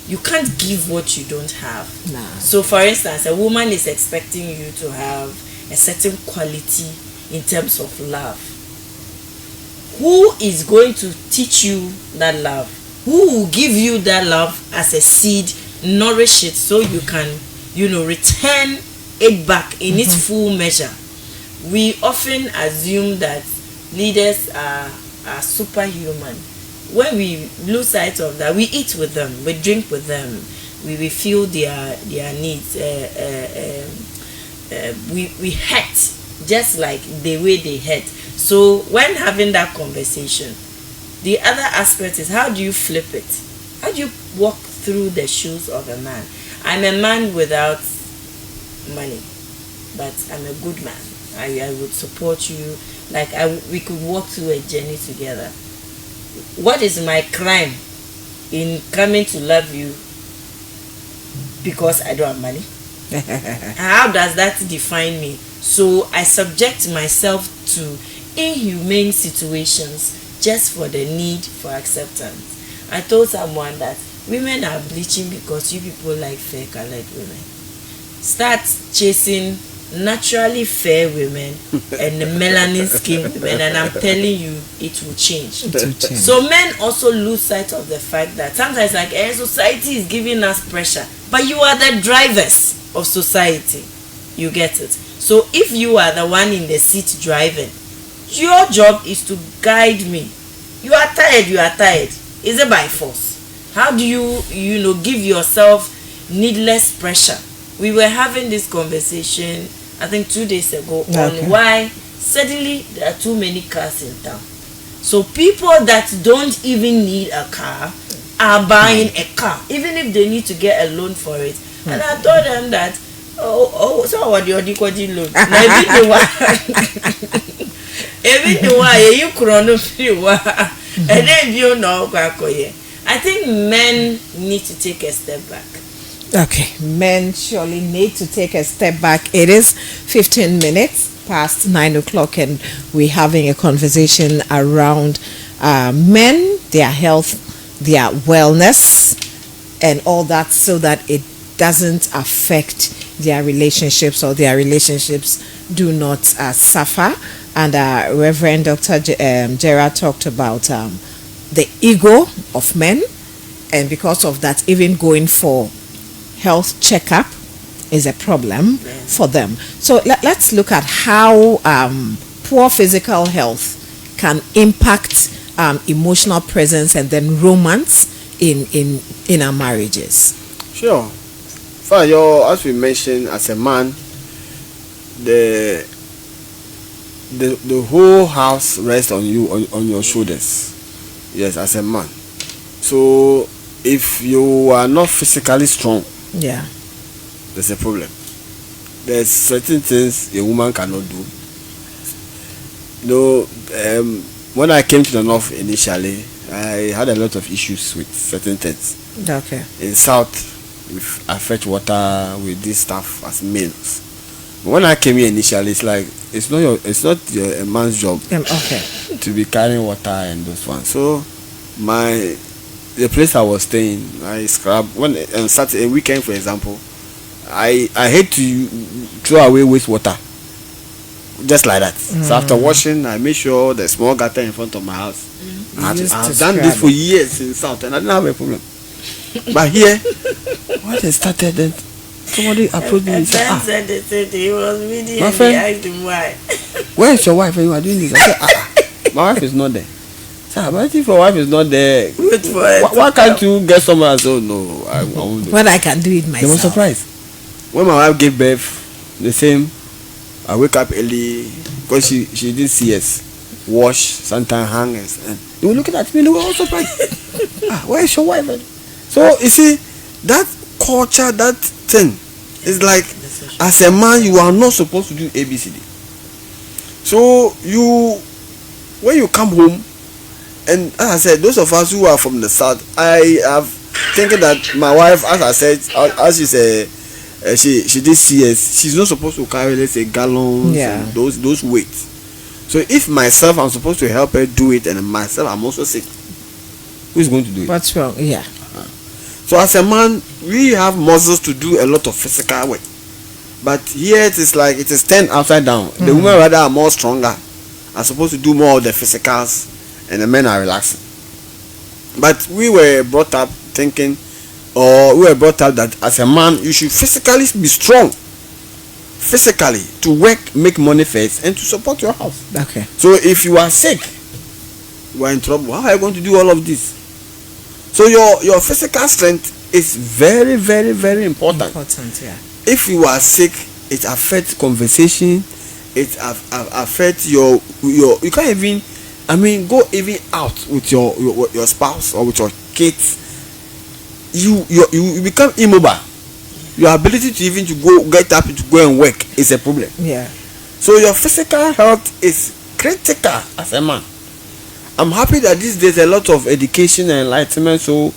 You can't give what you don't have. Nah. So for instance, a woman is expecting you to have a certain quality in terms of love. Who is going to teach you that love? Who will give you that love as a seed, nourish it so you can, return it back in its full measure? We often assume that leaders are superhuman. When we lose sight of that, we eat with them, we drink with them, we feel their needs. We hurt just like the way they hurt. So when having that conversation, the other aspect is, how do you flip it? How do you walk through the shoes of a man? I'm a man without money, but I'm a good man. I would support you. Like we could walk through a journey together. What is my crime in coming to love you because I don't have money? How does that define me? So I subject myself to inhumane situations just for the need for acceptance. I told someone that women are bleaching because you people like fair colored women. Start chasing naturally fair women and the melanin skin women, and I'm telling you, it will change. So men also lose sight of the fact that sometimes, like, society is giving us pressure, but you are the drivers of society. You get it? So if you are the one in the seat driving, your job is to guide me. You are tired. Is it by force? How do you give yourself needless pressure? We were having this conversation, I think 2 days ago, on why suddenly there are too many cars in town. So people that don't even need a car are buying a car, even if they need to get a loan for it. And I told them that, so what do you loan? Even the way you chrono free, and then you know, I think men need to take a step back. Okay, men surely need to take a step back. It is 15 minutes past 9 o'clock, and we're having a conversation around men, their health, their wellness, and all that, so that it doesn't affect their relationships, or their relationships do not suffer. And Reverend Dr. Gerard talked about the ego of men, and because of that, even going for health checkup is a problem for them. So let's look at how poor physical health can impact emotional presence and then romance in our marriages. Sure. As we mentioned, as a man, the whole house rests on you, on your shoulders. Yes, as a man. So if you are not physically strong, there's a problem. There's certain things a woman cannot do. When I came to the north initially, I had a lot of issues with certain things. Okay. In south, I fetch water with this stuff as males. But when I came here initially, it's like it's not a man's job. Okay. To be carrying water and those ones. So the place I was staying, I scrub on Saturday weekend, for example. I hate to throw away wastewater just like that. So after washing, I make sure the small gutter in front of my house. I've done this for years in south, and I didn't have a problem. But here, when it started, then somebody approached me and said, he was reading my and friend, they asked him why. where is your wife when you are doing this? I said, my wife is not there. But if your wife is not there, why can't you get someone else? Oh no, I won't do it. Well, I can do it myself. They were surprised. When my wife gave birth, the same, I wake up early because she didn't see us. Wash, sometimes hang, and they were looking at me and they were all surprised. Where is your wife? So you see, that culture, that thing is like, as a man, you are not supposed to do ABCD. So when you come home, and as I said, those of us who are from the south, I have thinking that my wife, as I said, as she said, she did see us, she's not supposed to carry, let's say, gallons and those weights. So if myself, I'm supposed to help her do it, and myself, I'm also sick, who's going to do it? What's wrong? Yeah. So as a man, we have muscles to do a lot of physical work. But here it is like it is turned upside down. The women rather are more stronger, are supposed to do more of the physicals, and the men are relaxing. But we were brought up thinking, or we were brought up that as a man, you should physically be strong. Physically, to work, make money first, and to support your house. Okay. So if you are sick, you are in trouble. How are you going to do all of this? So your physical strength is very, very, very important. Yeah. If you are sick, it affects conversation. It affects your you can't even, go even out with your spouse or with your kids. You become immobile. Your ability to even get up to go and work is a problem. Yeah. So your physical health is critical as a man. I'm happy that these days a lot of education and enlightenment. So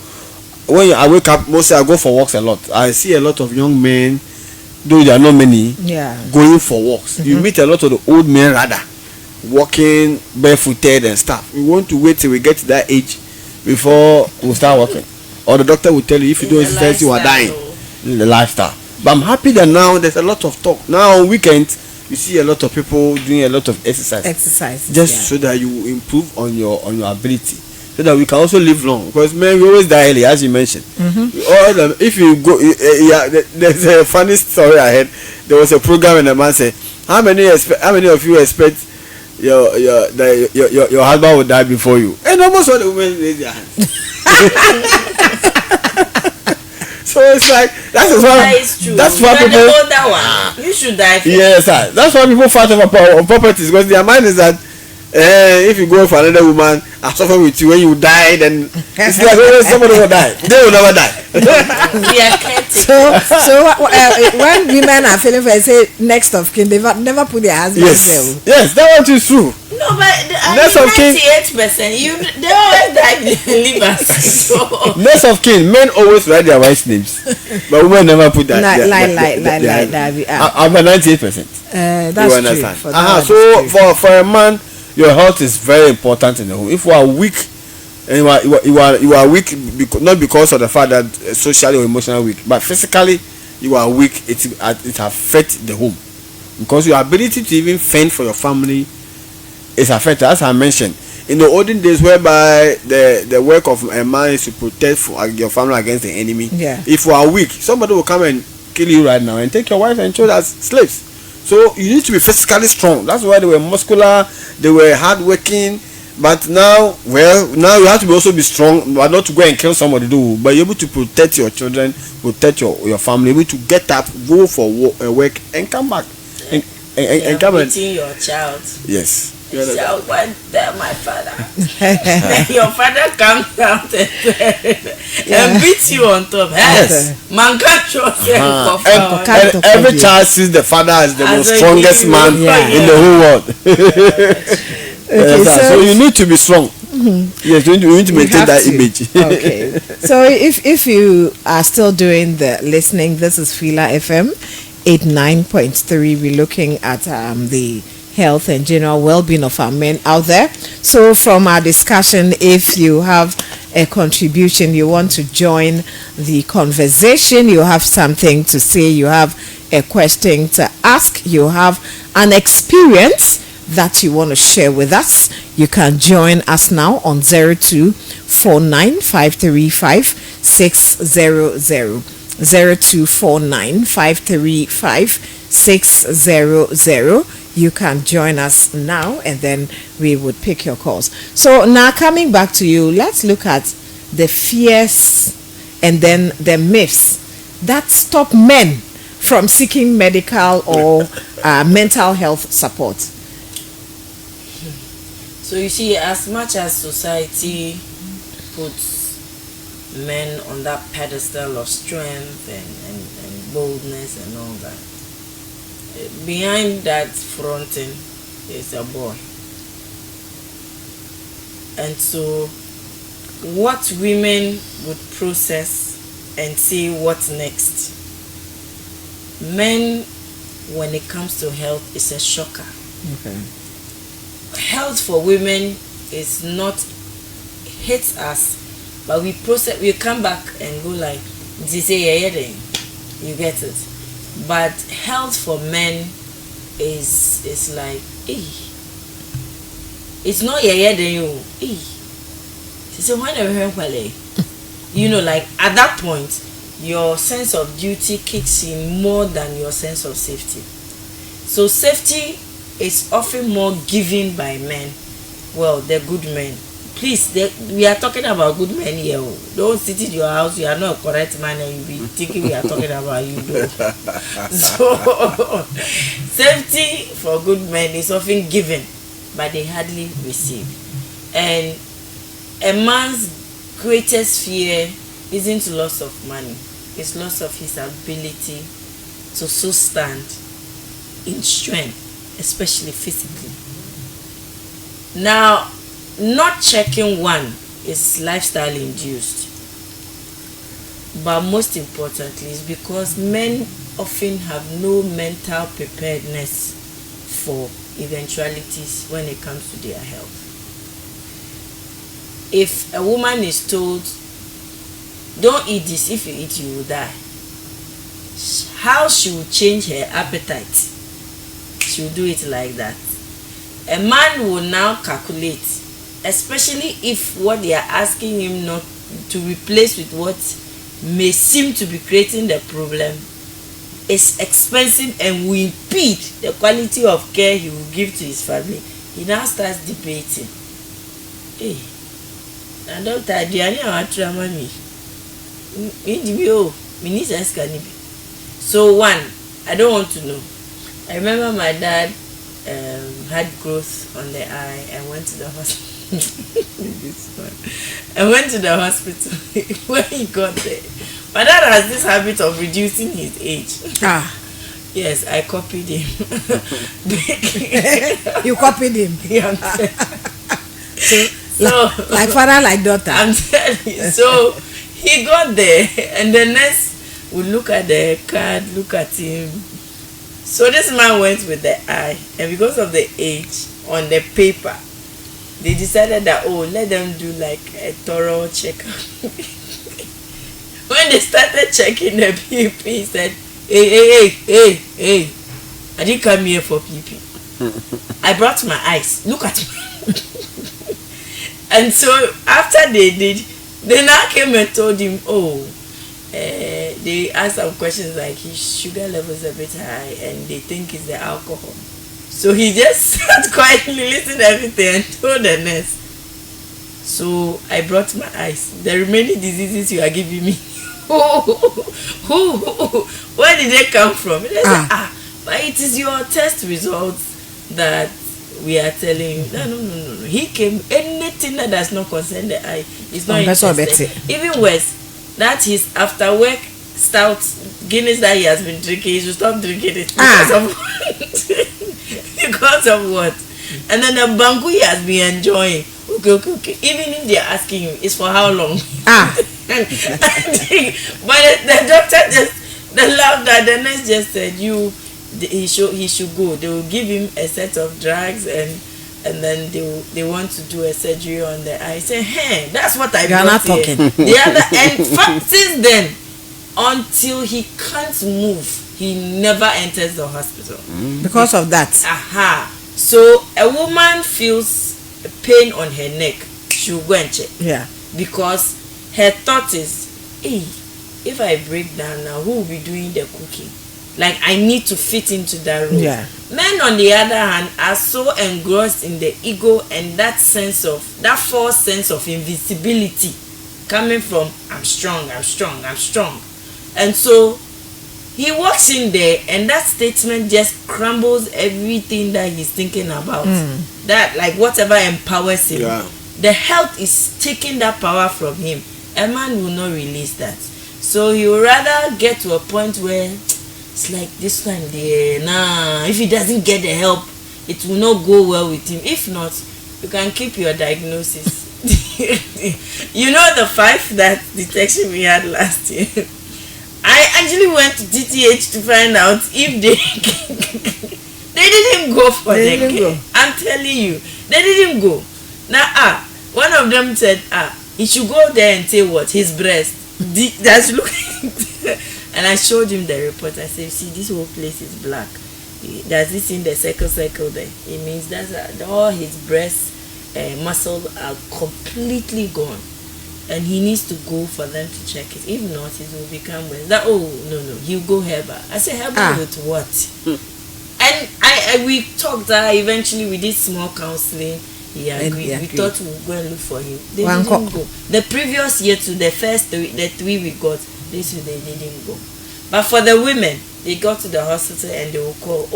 when I wake up, mostly I go for walks a lot. I see a lot of young men, though there are not many, going for walks. You meet a lot of the old men rather walking barefooted and stuff. We want to wait till we get to that age before we start walking. Or the doctor will tell you if you don't exercise, you are dying. The lifestyle. But I'm happy that now there's a lot of talk. Now on weekends, you see a lot of people doing a lot of exercise. Just so that you improve on your ability, so that we can also live long. Because men, we always die early, as you mentioned. If you go, there's a funny story I heard. There was a program and a man said, "How many of you expect your husband will die before you?" And almost all the women raise their hands. So it's like that is true. That's why people. The older one, you should die first. Yes, sir. That's why people fight over properties, because their mind is that if you go for another woman, I suffer with you. When you die, then it's like somebody will die. They will never die. We are caretaking. So when women are feeling for, say next of kin, they never put their husbands there. Yes, that one is true. No, but 98%, they always die with liver. So. Next of kin, men always write their wife's names, but women never put that. I'm 98%. That's true. So for a man, your health is very important in the home. If you are weak, and you are weak not because of the fact that socially or emotionally weak, but physically you are weak, it affects the home, because your ability to even fend for your family is affected. As I mentioned, in the olden days, whereby the work of a man is to protect your family against the enemy. Yeah. If you are weak, somebody will come and kill you right now and take your wife and children as slaves. So you need to be physically strong. That's why they were muscular, they were hardworking. But now, now you have to also be strong, but not to go and kill somebody, but you're able to protect your children, protect your family, able to get up, go for work, and come back. And come and your child. Yes. The child went there, my father. Then your father comes out and beats you on top. Yes. Man can't trust and every child sees the father as the most strongest man in the whole world. Okay, so you need to be strong. Yes, you need to maintain that image. Okay. So if you are still doing the listening, this is Fiila FM 89.3. We're looking at the health and general well-being of our men out there. So from our discussion, if you have a contribution, you want to join the conversation, you have something to say, you have a question to ask, you have an experience that you want to share with us, you can join us now on 0249-535-600. 0249-535-600. You can join us now and then we would pick your calls. So now coming back to you, let's look at the fears and then the myths that stop men from seeking medical or mental health support. So you see, as much as society puts men on that pedestal of strength and boldness and all that, behind that fronting is a boy. And so what women would process and say what's next, men, when it comes to health, is a shocker. Okay. Health for women is not hits us, but we process, we come back and go like, you get it. But health for men is like, it's not you know, like at that point your sense of duty kicks in more than your sense of safety. So safety is often more given by men. Well, they're good men. Please, we are talking about good men here. Don't sit in your house, you are not a correct man and you be thinking we are talking about you. So safety for good men is often given, but they hardly receive. And a man's greatest fear isn't loss of money, it's loss of his ability to so stand in strength, especially physically. Now, not checking one is lifestyle induced, but most importantly is because men often have no mental preparedness for eventualities when it comes to their health. If a woman is told, don't eat this, if you eat you will die, how she will change her appetite? She will do it like that. A man will now calculate, especially if what they are asking him not to replace with what may seem to be creating the problem is expensive and will impede the quality of care he will give to his family. He now starts debating. Hey, I don't tell you, so one, I don't want to know. I remember my dad had growth on the eye and went to the hospital. I went to the hospital when he got there. My dad has this habit of reducing his age. Yes, I copied him. You copied him? Yeah. So like father, like daughter. I'm telling you. So he got there, and the nurse would look at the card, look at him. So this man went with the eye, and because of the age on the paper, they decided that, let them do like a thorough checkup. When they started checking the PP, he said, hey, I didn't come here for PP. I brought my eyes. Look at me. And so after they did, they now came and told him, they ask some questions like his sugar level is a bit high and they think it's the alcohol. So he just sat quietly, listened to everything and told the nurse. So I brought my eyes. The remaining diseases you are giving me, where did they come from? They said, but it is your test results that we are telling you. No. He came, anything that does not concern the eye is not interested. Even worse, that his after work stout Guinness that he has been drinking, he should stop drinking it because of what? And then the bangu he has been enjoying. Okay. Even if they are asking him, it's for how long? But the doctor just laughed at the nurse just said, he should go. They will give him a set of drugs and then they want to do a surgery on the eye. Say, hey, that's what I brought here. Talking. The other and since then, until he can't move, he never enters the hospital because of that. So a woman feels pain on her neck, she'll go and check. Yeah. Because her thought is, hey, if I break down now, who will be doing the cooking? Like, I need to fit into that role. Yeah. Men, on the other hand, are so engrossed in the ego and that false sense of invisibility coming from I'm strong. And so he walks in there and that statement just crumbles everything that he's thinking about. That, like, whatever empowers him. Yeah. The health is taking that power from him. A man will not release that. So he would rather get to a point where it's like this time if he doesn't get the help, it will not go well with him. If not, you can keep your diagnosis. You know the 5 that detection we had last year. I actually went to TTH to find out if they didn't go for the care. I'm telling you, they didn't go. Now one of them said he should go there and say what? His breast. That's looking. And I showed him the report. I said, see, this whole place is black. Does this in the circle there? It means that's all his breast muscles are completely gone. And he needs to go for them to check it. If not, it will become worse. No, he'll go herbal. I said, herbal with what? And we talked. Eventually, we did small counseling. He agreed. We thought we would go and look for him. They didn't go. The previous year to the first the 3 we got, this year they didn't go. But for the women, they got to the hospital and they will call.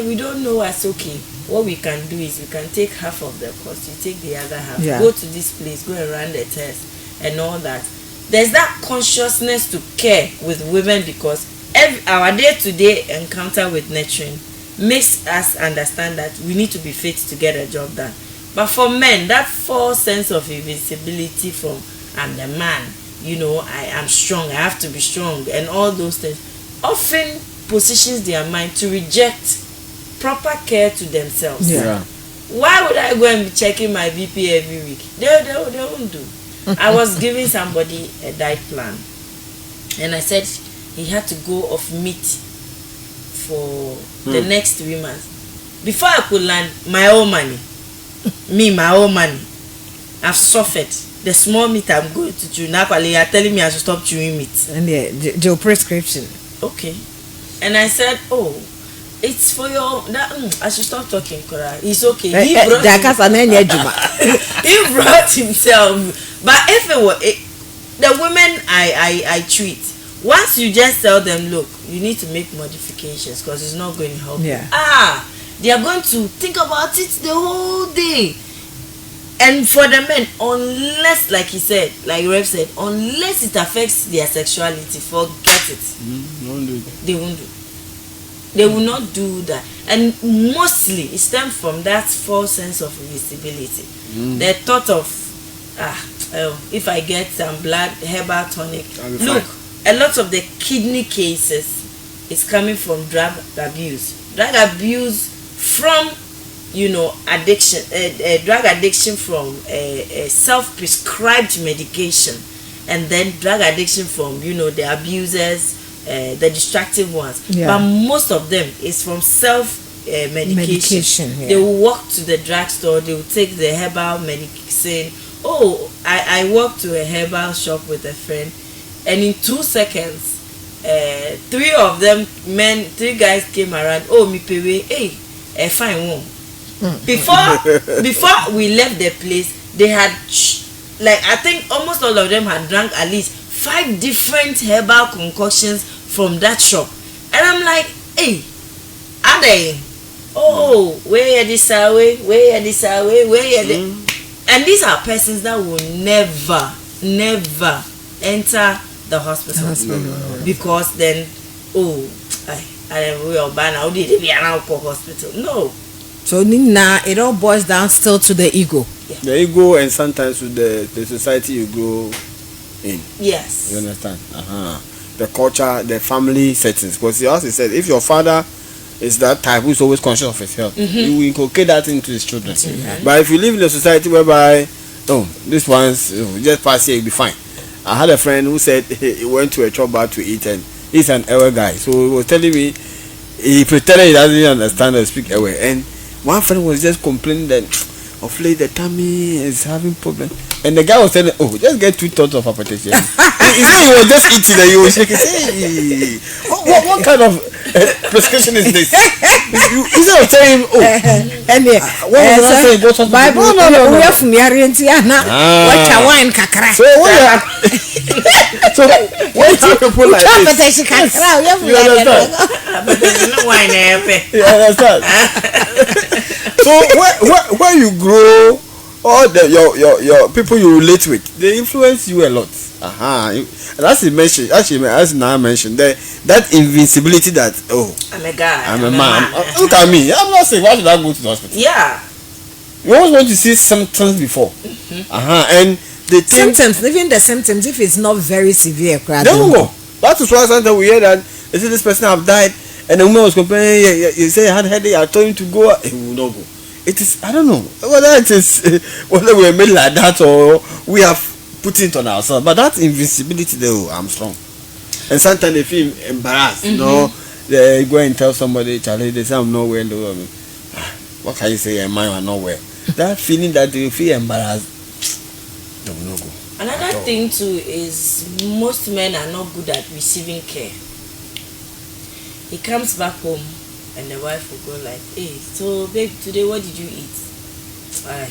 We don't know. It's okay. What we can do is we can take half of the cost. You take the other half. Yeah. Go to this place. Go and run the test and all that. There's that consciousness to care with women because our day-to-day encounter with nurturing makes us understand that we need to be fit to get a job done. But for men, that false sense of invisibility from I'm the man, I am strong, I have to be strong, and all those things often positions their mind to reject proper care to themselves. Yeah. Why would I go and be checking my BP every week? They won't do. I was giving somebody a diet plan and I said he had to go off meat for the next 3 months. Before I could land my own money, I've suffered. The small meat I'm going to chew now, you are telling me I should stop chewing meat. And your prescription. Okay. And I said, it's for your I should stop talking, Cora. It's okay. He brought himself. But if it were the women I treat, once you just tell them, look, you need to make modifications because it's not going to help. Yeah. They are going to think about it the whole day. And for the men, unless, like he said, like Rev said, unless it affects their sexuality, forget it. They won't do. They will not do that. And mostly it stems from that false sense of invisibility. The thought of if I get some blood herbal tonic. Look, a lot of the kidney cases is coming from drug abuse. Drug abuse from addiction, drug addiction from self-prescribed medication, and then drug addiction from the abusers, the destructive ones. But most of them is from medication. They will walk to the drugstore, they will take the herbal medicine. I walked to a herbal shop with a friend and in 2 seconds, 3 guys came around. Oh, me pay, hey, a fine one. Before we left the place, they had like I think almost all of them had drank at least 5 different herbal concoctions from that shop, and I'm like, hey, are they? Oh, where this away, where this away, where the, and these are persons that will never enter the hospital, because then, oh, I will ban out the hospital. No. So now it all boils down still to the ego. Yeah. The ego, and sometimes with the society you grow in. Yes. You understand? The culture, the family settings. Because he also said, if your father is that type who's always conscious of his health, he will inculcate that into his children. But if you live in a society whereby, oh, this one's just pass here, you'll be fine. I had a friend who said he went to a chop bar to eat, and he's an Ewe guy. So he was telling me he pretended he doesn't understand or speak Ewe. And one friend was just complaining that of late the tummy is having problem, and the guy was telling, oh, just get 2 tons of hypertension. he said he was just eating and he was shaking. Hey, what kind of prescription is this? Instead of telling him, oh, and what was I saying? Go to Bible no we have from Yariantiana. Watch a wine kakra. So when two people like this, you understand? You understand? So where you grow, all your people you relate with, they influence you a lot. And as he mentioned, as Nana mentioned, that invincibility that, oh, I'm a guy, I'm a man. Look at me. I'm not saying why should I go to the hospital? Yeah. You always want to see symptoms before. And the symptoms, even the symptoms, if it's not very severe, they don't go. That is why sometimes we hear that they say this person have died, and the woman was complaining. You say I had headache. I told him to go. He will not go. It is, I don't know whether it is whether we are made like that or we have put it on ourselves. But that invincibility, though, I'm strong. And sometimes they feel embarrassed. You know, they go and tell somebody, Charlie, they say I'm not well. What can you say? I'm not well. That feeling that they feel embarrassed, they will not go. Another thing too is most men are not good at receiving care. He comes back home and the wife will go like, hey, so babe, today what did you eat? I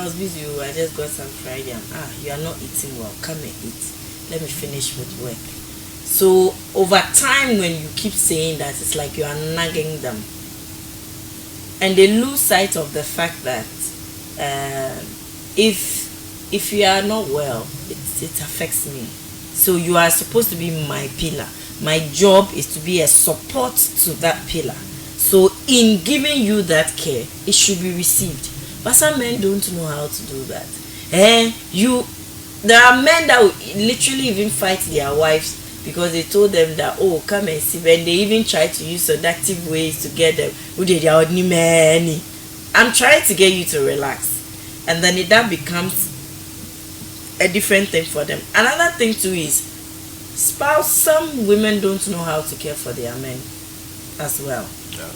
was busy. I just got some fried yam. You are not eating well. Come and eat. Let me finish with work. So over time, when you keep saying that, it's like you are nagging them, and they lose sight of the fact that if you are not well, it affects me. So you are supposed to be my pillar. My job is to be a support to that pillar. So in giving you that care, it should be received. But some men don't know how to do that. There are men that will literally even fight their wives because they told them that, oh, come and see. And they even try to use seductive ways to get them. I'm trying to get you to relax. And then that becomes a different thing for them. Another thing too is spouse. Some women don't know how to care for their men as well. Yeah.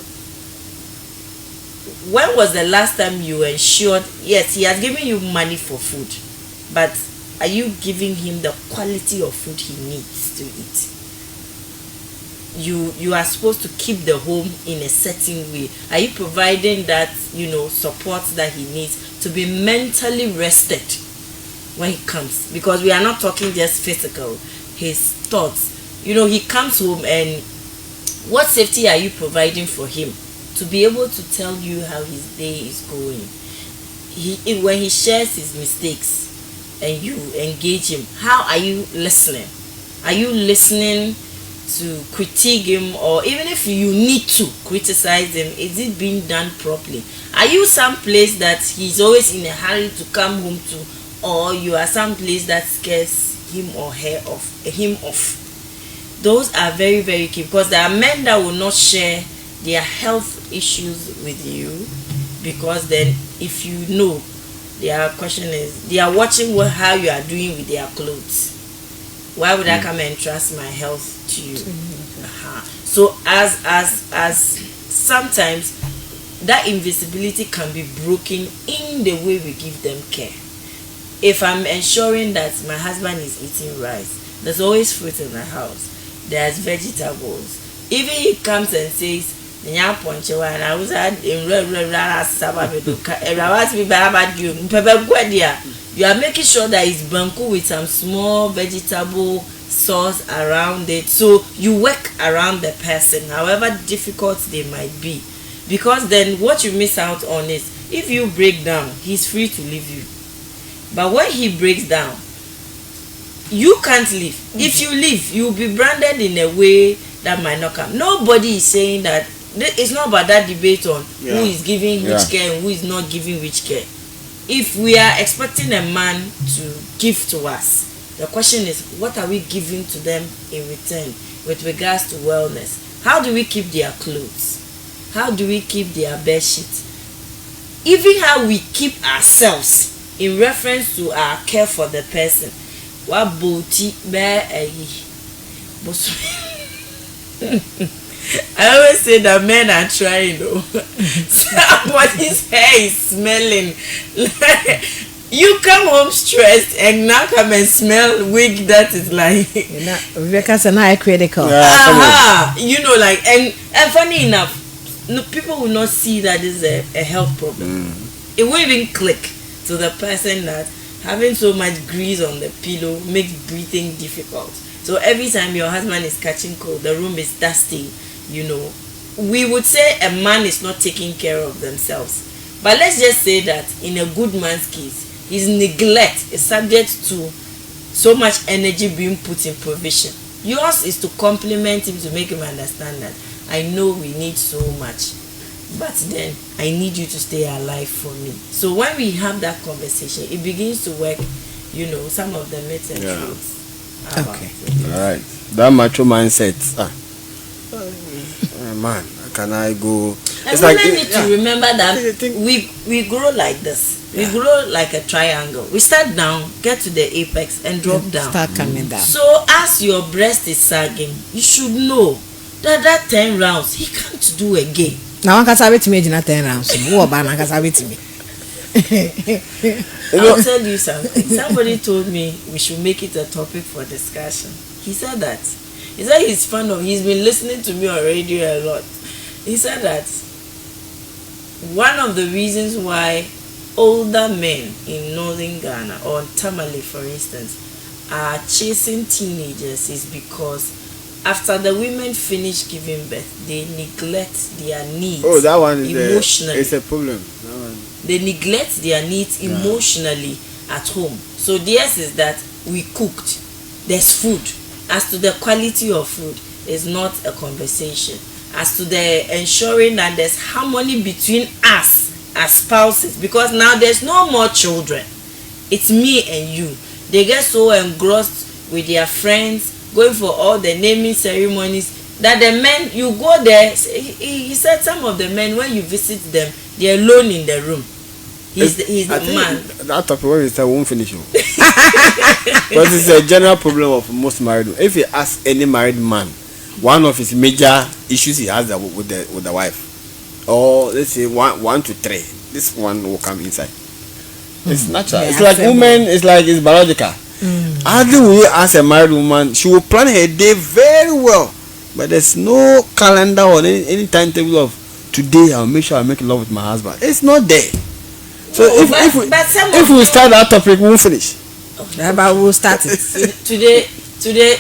When was the last time you ensured, yes, he has given you money for food, but are you giving him the quality of food he needs to eat? You are supposed to keep the home in a certain way. Are you providing that, support that he needs to be mentally rested when he comes? Because we are not talking just physical, his thoughts. He comes home, and what safety are you providing for him to be able to tell you how his day is going? When he shares his mistakes and you engage him, how are you listening? Are you listening to critique him, or even if you need to criticize him, is it being done properly? Are you someplace that he's always in a hurry to come home to, or you are someplace that scares him or her off? Those are very, very key, because there are men that will not share their health issues with you, because then if their question is, they are watching how you are doing with their clothes. Why would I come and trust my health to you? So as sometimes that invisibility can be broken in the way we give them care. If I'm ensuring that my husband is eating rice, There's always fruit in the house. There's vegetables. Even he comes and says, "Nya ponchewa," and I was in you are making sure that it's banku with some small vegetable sauce around it. So you work around the person, however difficult they might be. Because then what you miss out on is, if you break down, he's free to leave you. But when he breaks down, you can't leave. If you leave, you'll be branded in a way that might not come. Nobody is saying that. It's not about that debate on who is giving which care and who is not giving which care. If we are expecting a man to give to us, the question is, what are we giving to them in return with regards to wellness? How do we keep their clothes? How do we keep their bed sheets? Even how we keep ourselves in reference to our care for the person. What booty bear I always say that men are trying though. Somebody's hair is smelling. You come home stressed and now come and smell wig that is like because now critical. You know, like and funny enough, no, people will not see that this is a health problem. It won't even click to the person that having so much grease on the pillow makes breathing difficult. So every time your husband is catching cold, the room is dusty, you know. We would say a man is not taking care of themselves. But let's just say that in a good man's case, his neglect is subject to so much energy being put in provision. Yours is to compliment him, to make him understand that I know we need so much, but then I need you to stay alive for me. So when we have that conversation, it begins to work, you know, some of the myths and truths. Okay. All right. That macho mindset. Man, can I go? And we need to remember that we grow like this. We grow like a triangle. We start down, get to the apex, and drop down. Start coming down. So as your breast is sagging, you should know that 10 rounds he can't do again. Now I can't have it to me 10 rounds. What about I can't have it to me? I'll tell you something. Somebody told me we should make it a topic for discussion. He said that. He said he's been listening to me on radio a lot. He said that one of the reasons why older men in northern Ghana or Tamale, for instance, are chasing teenagers is because after the women finish giving birth, they neglect their needs. Oh, that one is emotionally. It's a problem. They neglect their needs emotionally at home. So theirs is that we cooked, there's food. As to the quality of food, is not a conversation. As to the ensuring that there's harmony between us as spouses, because now there's no more children. It's me and you. They get so engrossed with their friends, going for all the naming ceremonies, that the men, you go there, he said some of the men, when you visit them, they're alone in the room. He's the man. That topic when we start won't finish. But it's a general problem of most married men. If you ask any married man, one of his major issues he has with the wife, or let's say 1 to 3, this one will come inside. It's natural. It's like women. It's biological. Hardly will you ask a married woman, she will plan her day very well, but there's no calendar or any timetable of today I'll make sure I make love with my husband. It's not there. So if we start that topic, we won't finish. But we'll start it today.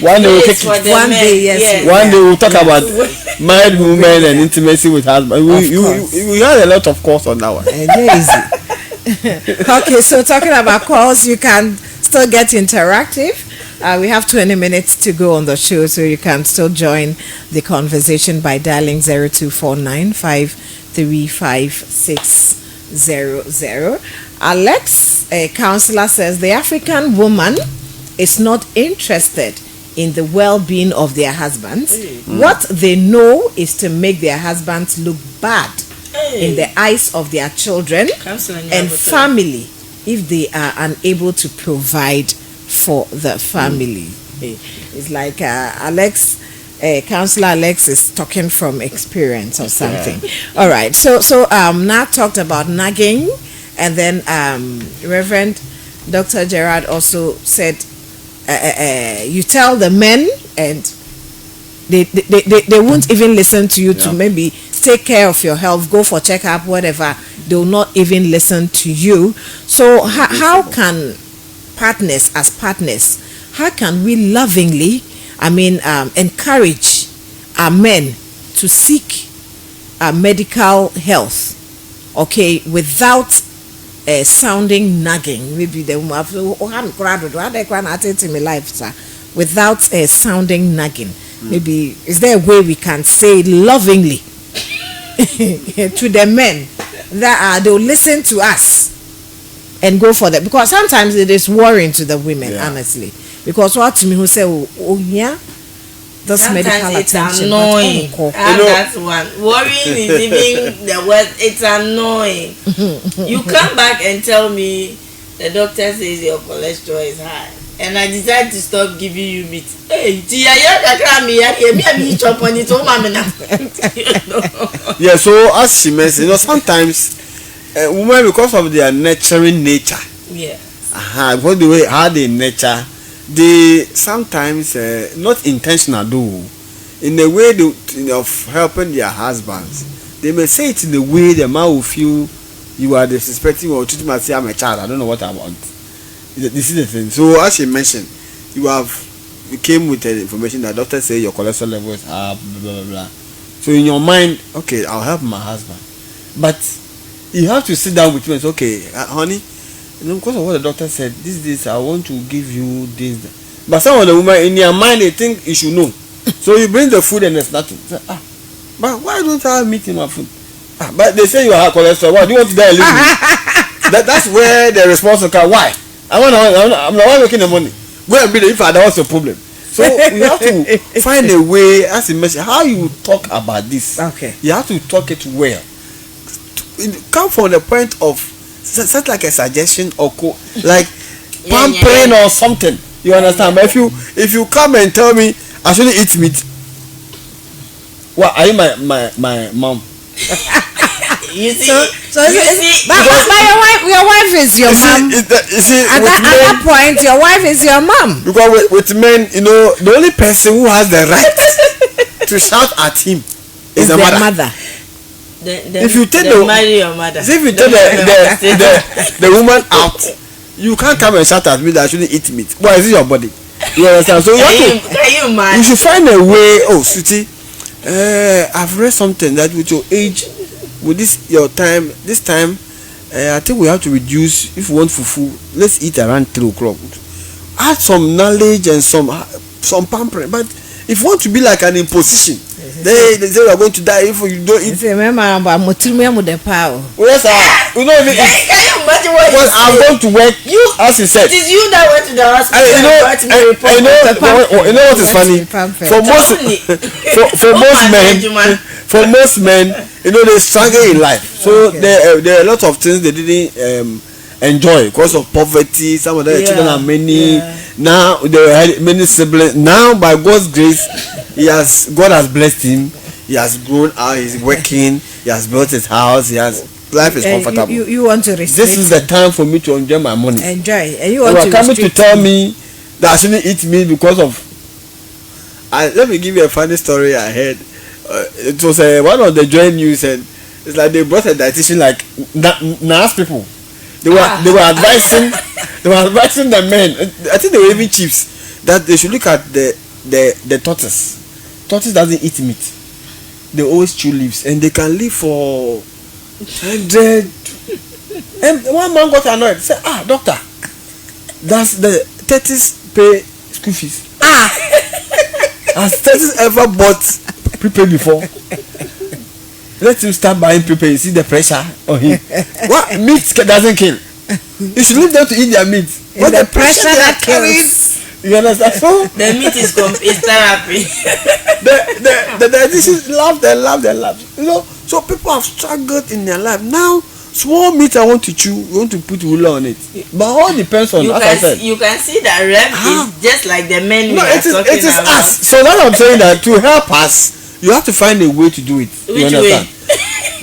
One day we'll take it. One day, yes. One day we'll talk about married women and intimacy with husband. We had a lot of calls on that one. Easy. Okay, so talking about calls, you can still get interactive. We have 20 minutes to go on the show, so you can still join the conversation by dialing 0249535600. Alex, a counselor, says the African woman is not interested in the well-being of their husbands. What they know is to make their husbands look bad in the eyes of their children and family if they are unable to provide for the family. It's like Alex, Counselor Alex is talking from experience or something. All right. So Nat talked about nagging, and then Reverend Dr. Gerard also said you tell the men and they won't even listen to you to maybe take care of your health, go for checkup, whatever. They will not even listen to you. So how can partners, how can we lovingly, encourage our men to seek medical health, okay, without sounding nagging? Maybe they have in my life, sir, without sounding nagging. Maybe is there a way we can say lovingly to the men that they'll listen to us and go for that? Because sometimes it is worrying to the women, honestly. Because what to me who say, oh yeah, that's sometimes medical it's attention. annoying. That's one. Worrying is even the word. It's annoying. You come back and tell me the doctor says your cholesterol is high, and I decide to stop giving you meat. Hey, yeah, so as she mentioned, sometimes women, because of their nurturing nature, because the way how they nurture, they sometimes not intentional though, in the way of helping their husbands, they may say it in a way the man will feel you are disrespecting or treating me as I'm a child. I don't know what I want. This is the thing. So as she mentioned, you came with the information that doctor say your cholesterol level is up, blah blah blah. So in your mind, okay, I'll help my husband, but you have to sit down with me and say, okay, honey, because of what the doctor said, this I want to give you this. But some of the women in their mind they think you should know. So you bring the food and there's nothing. Say, but why don't I have meat in my food? But they say you have cholesterol. What do you want to die and live with? That's where the response will come. Why? I'm the one making the money. Go and be the if what's the problem. So you have to find a way, as a message, how you talk about this. Okay. You have to talk it well. Come from the point of such like a suggestion or like pampering or something. You understand? But if you come and tell me I shouldn't eat meat, well, are you my mom? You see, but your wife is your mom. At that point, your wife is your mom. Because with men, the only person who has the right to shout at him is the mother. If you take the woman out, you can't come and shout at me that I shouldn't eat meat. Why is it your body? You understand? So you should find a way. Oh, sweetie, I've read something that with your age, with this time, I think we have to reduce. If we want fufu, let's eat around 3 o'clock. Add some knowledge and some pampering. But if you want to be like an imposition, they say we are going to die if you don't eat. Yes, sir. You know, can you imagine what I'm going to work. As he said, it is you that went to the hospital. You know what is funny? For most men, they struggle in life. So there are a lot of things they didn't enjoy because of poverty. Some of their children are many. Now they had many siblings. Now by God's grace, God has blessed him. He has grown out. He's working. He has built his house. Life is comfortable. You want to restrict. This is the time for me to enjoy my money. Enjoy. And you want to coming to tell me that I shouldn't eat meat because of. Let me give you a funny story I heard. It was one of the joint news, and it's like they brought a dietitian like nurse people. They were advising the men. I think they were even chiefs that they should look at the tortoise. Tortoise doesn't eat meat. They always chew leaves, and they can live for 100. And one man got annoyed. Said, doctor, does the tortoise pay school fees? Has tortoise ever bought prepaid before? Let him start buying prepaid. You see the pressure on him. What meat doesn't kill? You should leave them to eat their meat. But the pressure that kills. You understand? So the meat is therapy. the dietitians laughed. So people have struggled in their life. Now, small meat I want to chew, you want to put ruler on it. But all depends on, you can see that Rev is just like the men it is us. So now I'm saying that to help us, you have to find a way to do it. Which way?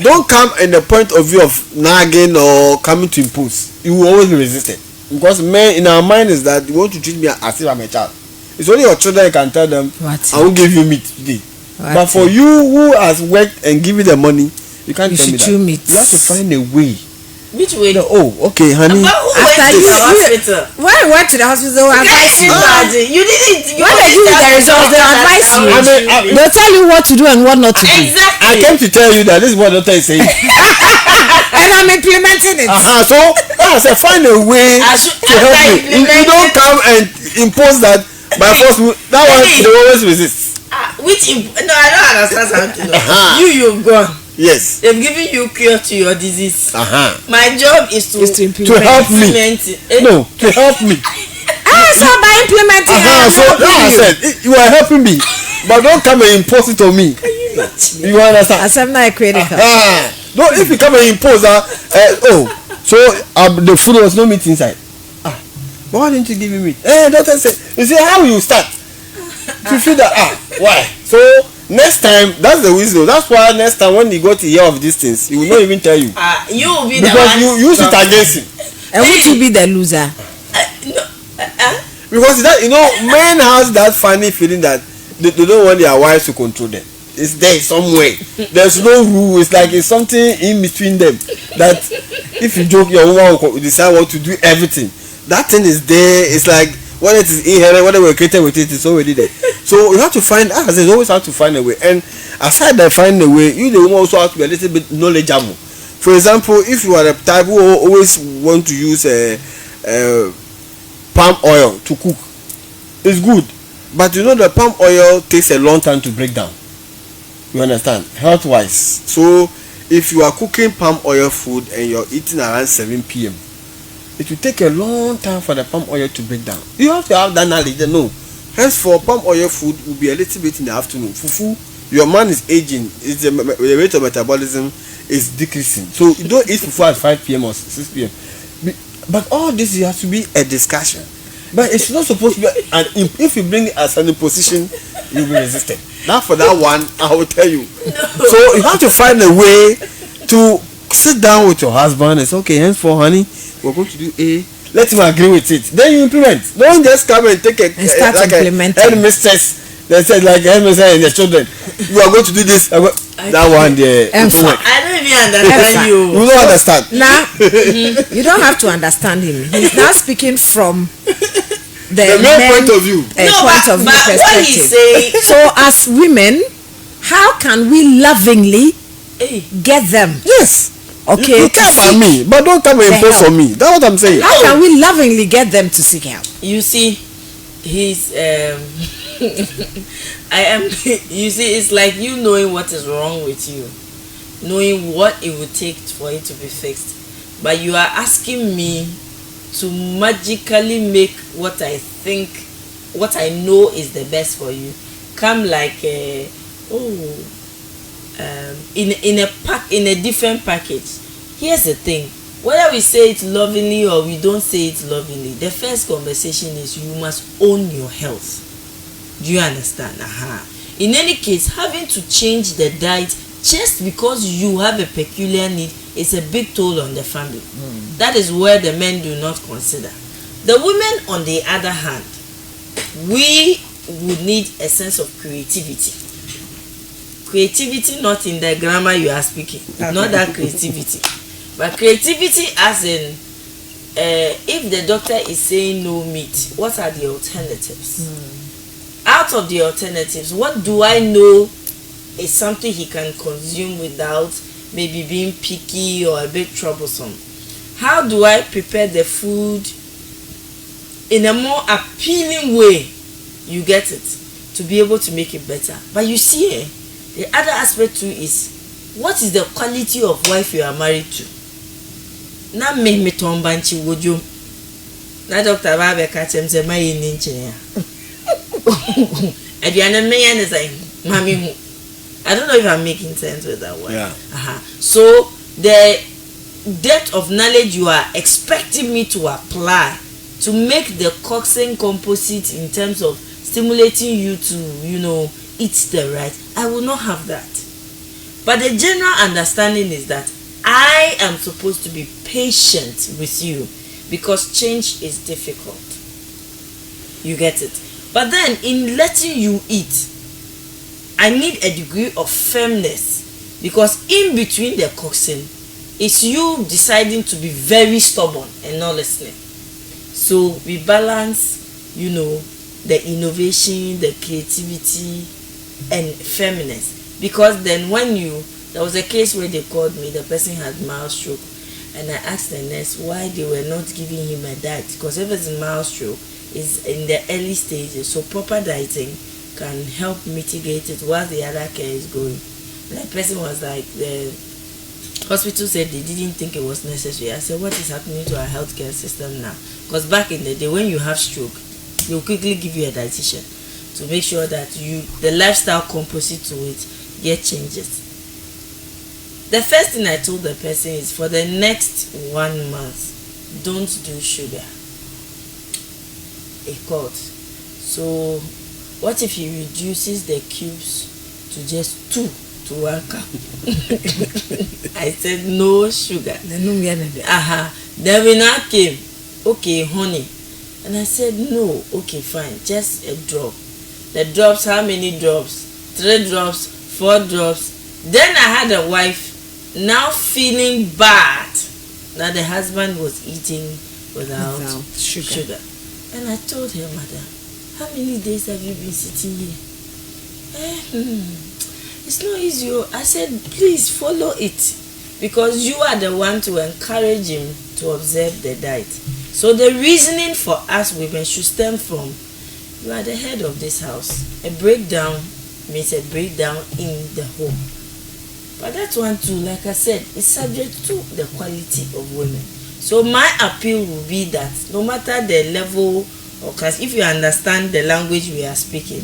Don't come in the point of view of nagging or coming to impose. You will always be resisted. Because men in our mind is that you want to treat me as if I'm a child. It's only your children you can tell them, What? I will give you meat today. What? But for you who has worked and give you the money, you can't You tell me should chew that. meat. You have to find a way. Which way? Oh, okay, honey. But who went After to the you- hospital? When I went to the hospital, I advise you. You didn't. When they give you the results, they advise you. They'll tell you what to do and what not to do. Exactly. I came to tell you that this is what doctor is saying. And I'm implementing it. So I said, find a way to help me. You don't come and impose that by force. That one they always resist. No, I don't understand something. You've gone. Yes. They've given you cure to your disease. My job is to implement. To help me. No, to help me. So by implementing So I said, you are helping me, but don't come and impose it on me. You understand? as I'm not critical. No, if you come and impose that, the food was no meat inside. But why didn't you give me meat? Doctor said, you say, how will you start? To feel that, why? So next time, that's the wisdom. That's why next time when you go to hear of these things, he will not even tell you. You will be the one. Because you use it against him. And which will be the loser? Because that, men has that funny feeling that they don't want their wives to control them. It's there somewhere. There's no rule. It's like it's something in between them. That if you joke, your woman will decide what to do everything. That thing is there. It's like when it is inherent, whatever we're created with it, it's already there. So you have to find, there's always have to find a way. And aside that find a way, you the woman also have to be a little bit knowledgeable. For example, if you are the type who always want to use palm oil to cook, it's good. But the palm oil takes a long time to break down. You understand? Health wise. So if you are cooking palm oil food and you're eating around 7 p.m., it will take a long time for the palm oil to break down. You have to have that knowledge. No. Hence for palm oil food will be a little bit in the afternoon. Fufu, your man is aging. The rate of metabolism is decreasing. So you don't eat fufu at 5 p.m. or 6 p.m. But all this has to be a discussion. But it's not supposed to be. And if you bring it as an imposition, you'll be resisted. Now for that one, I will tell you. No. So you have to find a way to sit down with your husband and say, okay, henceforth, honey, we're going to do A. Let him agree with it. Then you implement. Don't just come and take start implementing. Headmistress. They said like headmistress and the children. You are going to do this. That one there. I don't even understand you. You don't understand. Now, you don't have to understand him. He's now speaking from the main point of view. Point of view perspective. What he's saying. So as women, how can we lovingly get them? Yes. Okay. You care about me, but don't come and impose on me. That's what I'm saying. How can we lovingly get them to seek help? You see, he's you see, it's like you knowing what is wrong with you, knowing what it would take for it to be fixed, but you are asking me to magically make what I think, what I know is the best for you, come like in a different package. Here's the thing, whether we say it lovingly or we don't say it lovingly, the first conversation is you must own your health. Do you understand? In any case, having to change the diet just because you have a peculiar need is a big toll on the family. That is where the men do not consider. The women, on the other hand, we would need a sense of creativity. Creativity not in the grammar you are speaking, not that creativity, but creativity as in if the doctor is saying no meat, what are the alternatives? Out of the alternatives, what do I know is something he can consume without maybe being picky or a bit troublesome? How do I prepare the food in a more appealing way? You get it, to be able to make it better. But you see, the other aspect too is, what is the quality of wife you are married to? Na me tombanchi wojo. Na Dr. Babe kachem se mayi ninche ya. Ediana me is like mami. I don't know if I'm making sense with that one. Yeah. So the depth of knowledge you are expecting me to apply to make the coxswain composite in terms of stimulating you to, eat the right, I will not have that. But the general understanding is that I am supposed to be patient with you. because change is difficult. You get it? But then in letting you eat, I need a degree of firmness, because in between the coaxing, it's you deciding to be very stubborn and not listening. So we balance, the innovation, the creativity, and firmness. Because then there was a case where they called me, the person had mild stroke, and I asked the nurse why they were not giving him a diet, because if it's mild stroke, it's in the early stages, so proper dieting can help mitigate it while the other care is going. And the person was like, the hospital said they didn't think it was necessary. I said, what is happening to our healthcare system now? Because back in the day, when you have stroke, they'll quickly give you a dietitian to make sure that the lifestyle composite to it get changes. The first thing I told the person is, for the next 1 month, don't do sugar. A cord. So what if he reduces the cubes to just 2 to 1 cup? I said no sugar. Then we now came, okay, honey. And I said no, okay, fine, just a drop. The drops, how many drops? 3 drops, 4 drops. Then I had a wife now feeling bad that the husband was eating without sugar. And I told her, madam, how many days have you been sitting here? It's not easy. I said, please follow it, because you are the one to encourage him to observe the diet. So the reasoning for us women should stem from, you are the head of this house. A breakdown means a breakdown in the home. But that one too, like I said, is subject to the quality of women. So my appeal will be that no matter the level or class, if you understand the language we are speaking,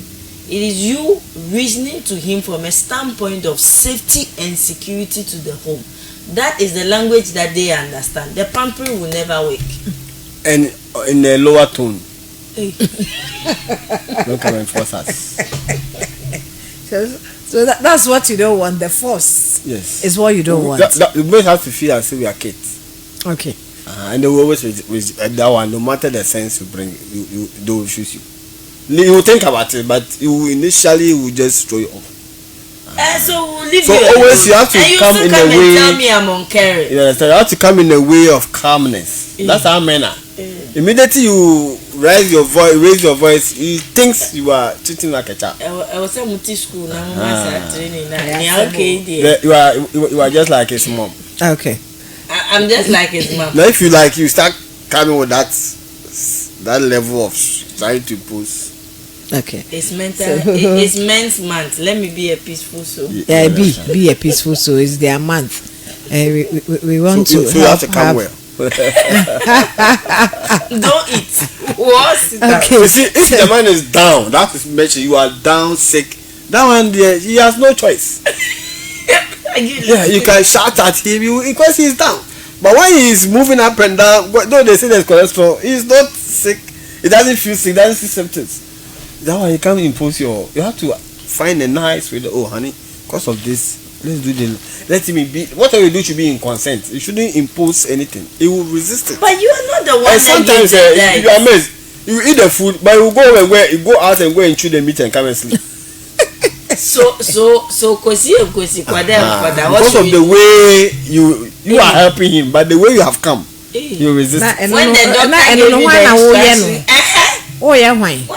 it is you reasoning to him from a standpoint of safety and security to the home. That is the language that they understand. The pampering will never work. And in a lower tone. Don't come and force us. So that's what you don't want. The force, yes, is what you don't want. We both have to feel as if we are kids. Okay. And they will always with that one, no matter the sense you bring, they will choose you. You will think about it, but initially will just throw you off. So we'll leave so you always you have to and come in a way. Tell me I'm uncaring. You understand? You have to come in a way of calmness. That's how men are. Immediately you raise your voice, he thinks you are treating like a child. I was at multi school now. You are just like his mom. Okay. I'm just like his mom. Now if you start coming with that level of trying to impose. Okay. It's mental. It's men's month. Let me be a peaceful soul. Yeah, be a peaceful soul. It's their month. We want to. So you have to come well. Don't eat. What's okay. You see, if the man is down, that is mentioned. You are down sick. That one there, he has no choice. You can shout at him because he is down. But when he is moving up and down, though they say there's cholesterol, he is not sick. He doesn't feel sick. Doesn't see symptoms. That one you can't impose your. You have to find a nice way. Oh, honey, because of this, let's do the. Let him be. Whatever you do should be in consent. You shouldn't impose anything. He will resist it. But you are not the one. And sometimes you are amazed. You eat the food, but you go out and go and chew the meat and come and sleep. So because of the way you are helping him, but the way you have come, you resist. When the doctor gave you the instruction, when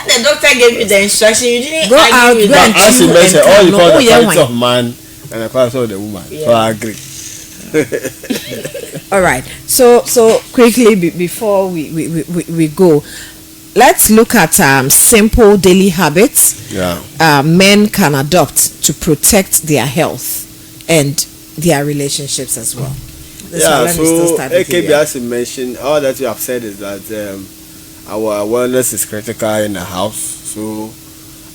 the doctor gave you the instruction, you didn't go out with and as you mentioned, all you call the quality of man and the quality of the woman. Yeah. So I agree. All right. So quickly before we go, let's look at simple daily habits men can adopt to protect their health and their relationships as well. So AKB, as you mentioned, all that you have said is that our awareness is critical in the house. So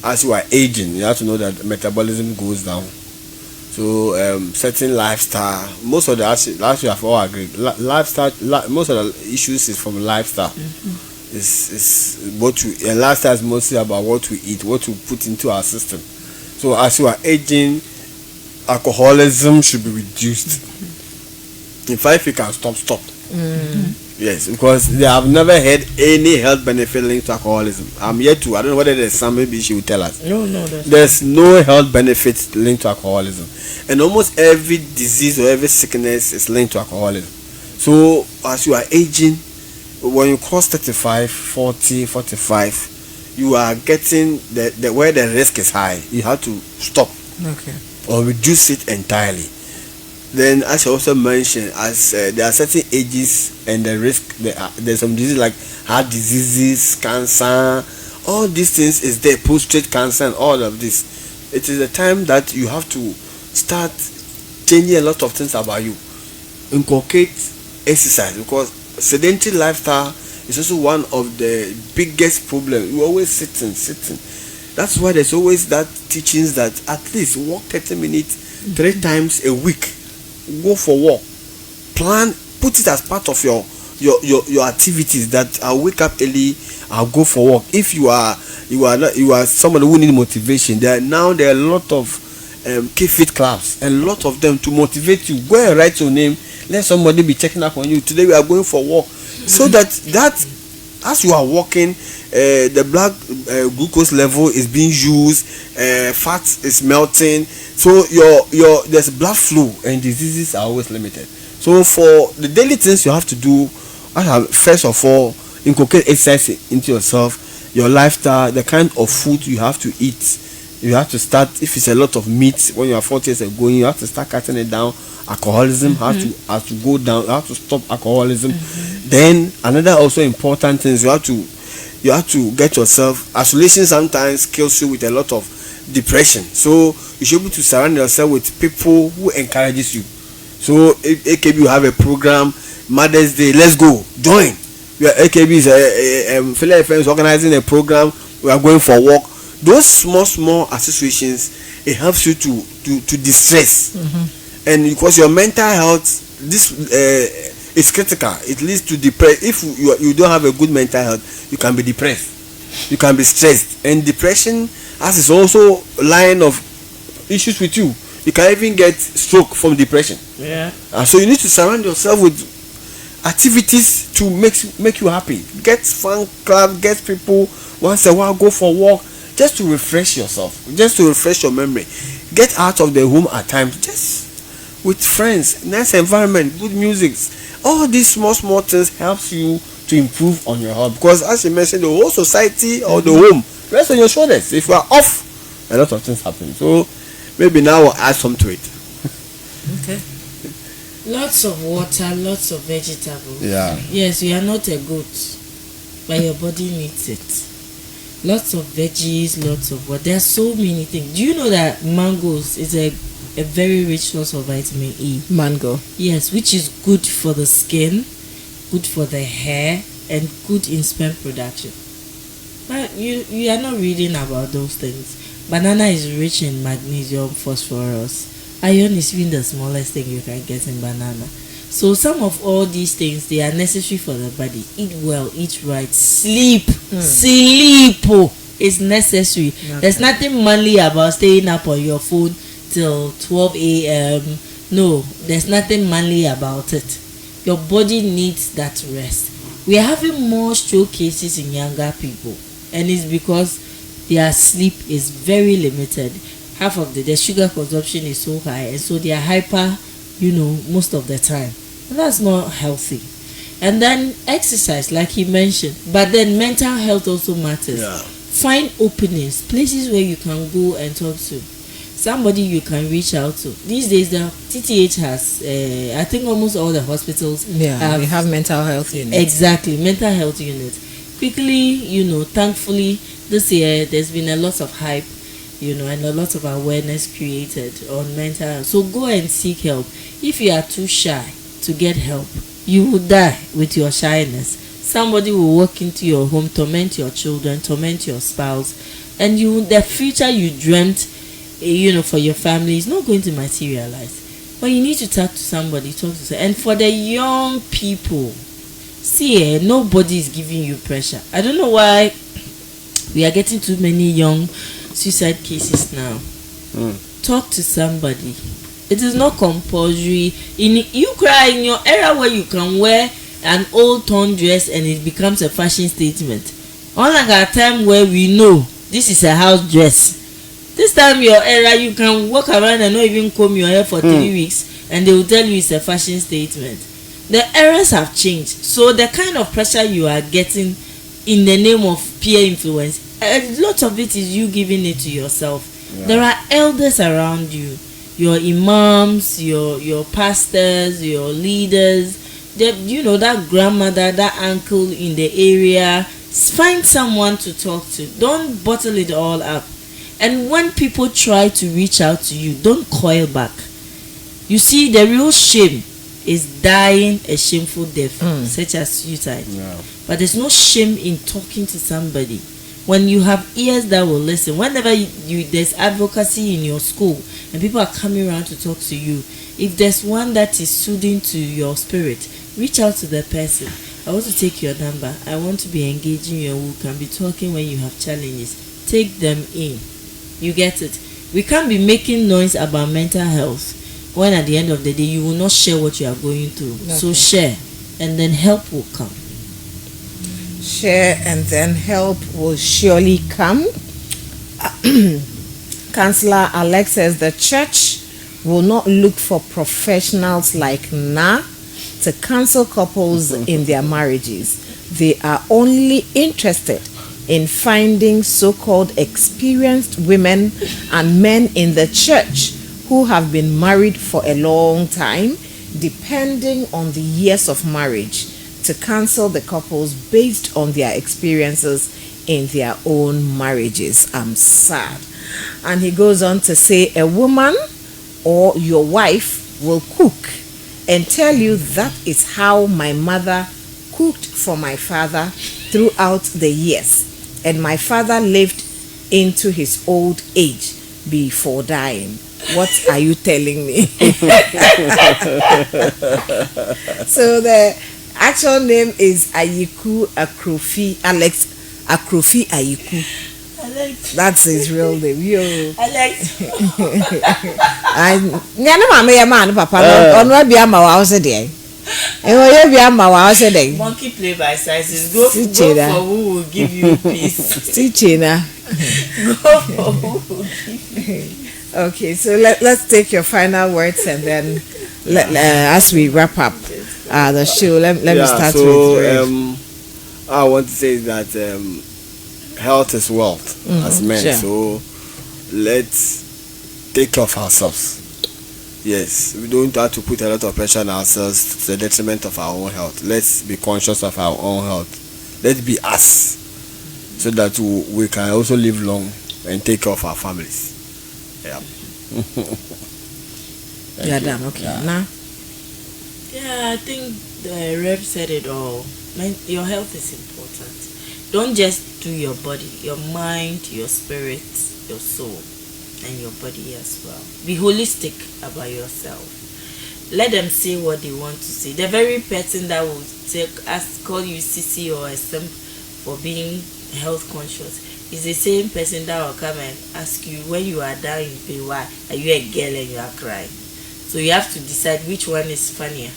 as you are aging, you have to know that metabolism goes down. So certain lifestyle, most of the last we have all agreed, lifestyle, most of the issues is from lifestyle. Mm-hmm. Is what we, and lifestyle is mostly about what we eat, what we put into our system. So as you are aging, alcoholism should be reduced. In fact, if you can stop. Yes, because they have never had any health benefit linked to alcoholism. I'm yet to. I don't know whether there's some. Maybe she will tell us. No, There's no health benefit linked to alcoholism, and almost every disease or every sickness is linked to alcoholism. So as you are aging, when you cross 35, 40, 45, you are getting the where the risk is high. You have to stop. Okay. Or reduce it entirely. Then, as I also mentioned, as there are certain ages and the risk, there's some diseases like heart diseases, cancer, all these things is there, prostate cancer and all of this. It is a time that you have to start changing a lot of things about you. Inculcate exercise, because sedentary lifestyle is also one of the biggest problems. You always sitting. That's why there's always that teachings that at least walk 30 minutes 3 times a week. Go for walk. Plan, put it as part of your activities, that I'll wake up early, I'll go for walk. If you are somebody who need motivation, there are a lot of K-Fit clubs, and a lot of them to motivate you. Go and write your name, let somebody be checking up on you. Today we are going for walk. So that as you are walking, the blood glucose level is being used, fat is melting, so your there's blood flow, and diseases are always limited. So for the daily things you have to do, first of all, inculcate exercise into yourself, your lifestyle, the kind of food you have to eat. You have to start, if it's a lot of meat when you are 40 years ago, you have to start cutting it down. Alcoholism has to go down. You have to stop alcoholism. Then another also important thing is you have to get yourself. Isolation sometimes kills you with a lot of depression. So you should be able to surround yourself with people who encourages you. So if AKB you have a program, Mother's Day, let's go, join. AKB is Fiila FM is organizing a program. We are going for a walk. Those small associations, it helps you to distress, and because your mental health, this is critical. It leads to depression. If you don't have a good mental health, you can be depressed, you can be stressed, and depression as is also a line of issues with you. You can even get stroke from depression. Yeah. So you need to surround yourself with activities to make you happy. Get fun club, get people once a while, go for a walk. Just to refresh yourself, just to refresh your memory. Get out of the home at times, just with friends, nice environment, good music. All these small things helps you to improve on your health, because as you mentioned, the whole society or the home rests on your shoulders. If you are off, a lot of things happen. So maybe now we'll add some to it. Okay. Lots of water, lots of vegetables. Yeah. Yes, you are not a goat, but your body needs it. Lots of veggies, lots of what. There are so many things. Do you know that mangoes is a very rich source of vitamin E? Mango. Yes, which is good for the skin, good for the hair, and good in sperm production. But you are not reading about those things. Banana is rich in magnesium, phosphorus. Iron is even the smallest thing you can get in banana. So some of all these things, they are necessary for the body. Eat well, eat right, sleep. Sleep is necessary. Okay. There's nothing manly about staying up on your phone till 12 a.m. No, there's nothing manly about it. Your body needs that rest. We are having more stroke cases in younger people, and it's because their sleep is very limited. Half of the sugar consumption is so high, and so they are hyper, most of the time. And that's not healthy. And then exercise, like he mentioned, but then mental health also matters. Yeah. Find openings, places where you can go and talk to somebody you can reach out to. These days the TTH has I think almost all the hospitals we have mental health units. Exactly, mental health units. Quickly, thankfully this year there's been a lot of hype, and a lot of awareness created on mental health. So go and seek help. If you are too shy to get help, you will die with your shyness. Somebody will walk into your home, torment your children, torment your spouse, and the future you dreamt, for your family is not going to materialize. But you need to talk to somebody, and for the young people, see, nobody is giving you pressure. I don't know why we are getting too many young suicide cases now. Talk to somebody. It is not compulsory. You cry in your era where you can wear an old torn dress and it becomes a fashion statement. Unlike our time where we know this is a house dress. This time your era, you can walk around and not even comb your hair for 3 weeks and they will tell you it's a fashion statement. The eras have changed. So the kind of pressure you are getting in the name of peer influence, a lot of it is you giving it to yourself. Yeah. There are elders around you, your imams, your pastors, your leaders, that grandmother, that uncle in the area. Find someone to talk to. Don't bottle it all up. And when people try to reach out to you, don't coil back. You see, the real shame is dying a shameful death, such as suicide. Yeah. But there's no shame in talking to somebody. When you have ears that will listen, whenever there's advocacy in your school and people are coming around to talk to you, if there's one that is soothing to your spirit, reach out to the person. I want to take your number. I want to be engaging you. We can be talking when you have challenges. Take them in. You get it? We can't be making noise about mental health when at the end of the day you will not share what you are going through. Okay. So share and then help will come. Share and then help will surely come. Counselor Alex says the church will not look for professionals like Na to counsel couples in their marriages. They are only interested in finding so-called experienced women and men in the church who have been married for a long time, depending on the years of marriage, to counsel the couples based on their experiences in their own marriages. I'm sad. And he goes on to say, a woman or your wife will cook and tell you that is how my mother cooked for my father throughout the years, and my father lived into his old age before dying. What are you telling me? So the actual name is Ayiku Akrofi, Alex Akrofi Ayiku. Alex. That's his real name. Yo. Alex. I never mama man papa no be ama wa ose de. E be ama wa ose de. Monkey play by sizes. Go for who will give you peace. Tichina. Go for who will give you. Okay, so let's take your final words and then as we wrap up the show, let me start with I want to say that health is wealth as men. Sure. So let's take care of ourselves. Yes, we don't have to put a lot of pressure on ourselves to the detriment of our own health. Let's be conscious of our own health. Let's be us, so that we can also live long and take care of our families. Yeah. Yeah, damn. Okay. Yeah. Now. Yeah, I think the rep said it all. Your health is important. Don't just do your body, your mind, your spirit, your soul, and your body as well. Be holistic about yourself. Let them say what they want to say. The very person that will call you CC or SM for being health conscious is the same person that will come and ask you when you are down in pain, why are you a girl and you are crying? So you have to decide which one is funnier.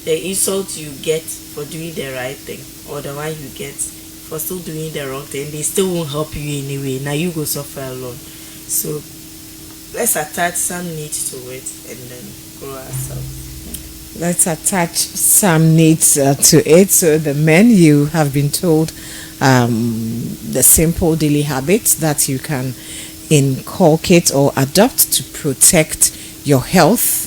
The insult you get for doing the right thing, or the one you get for still doing the wrong thing. They still won't help you anyway. Now you go suffer alone. So let's attach some need to it and then grow ourselves. Let's attach some needs to it. So the men, you have been told the simple daily habits that you can inculcate or adopt to protect your health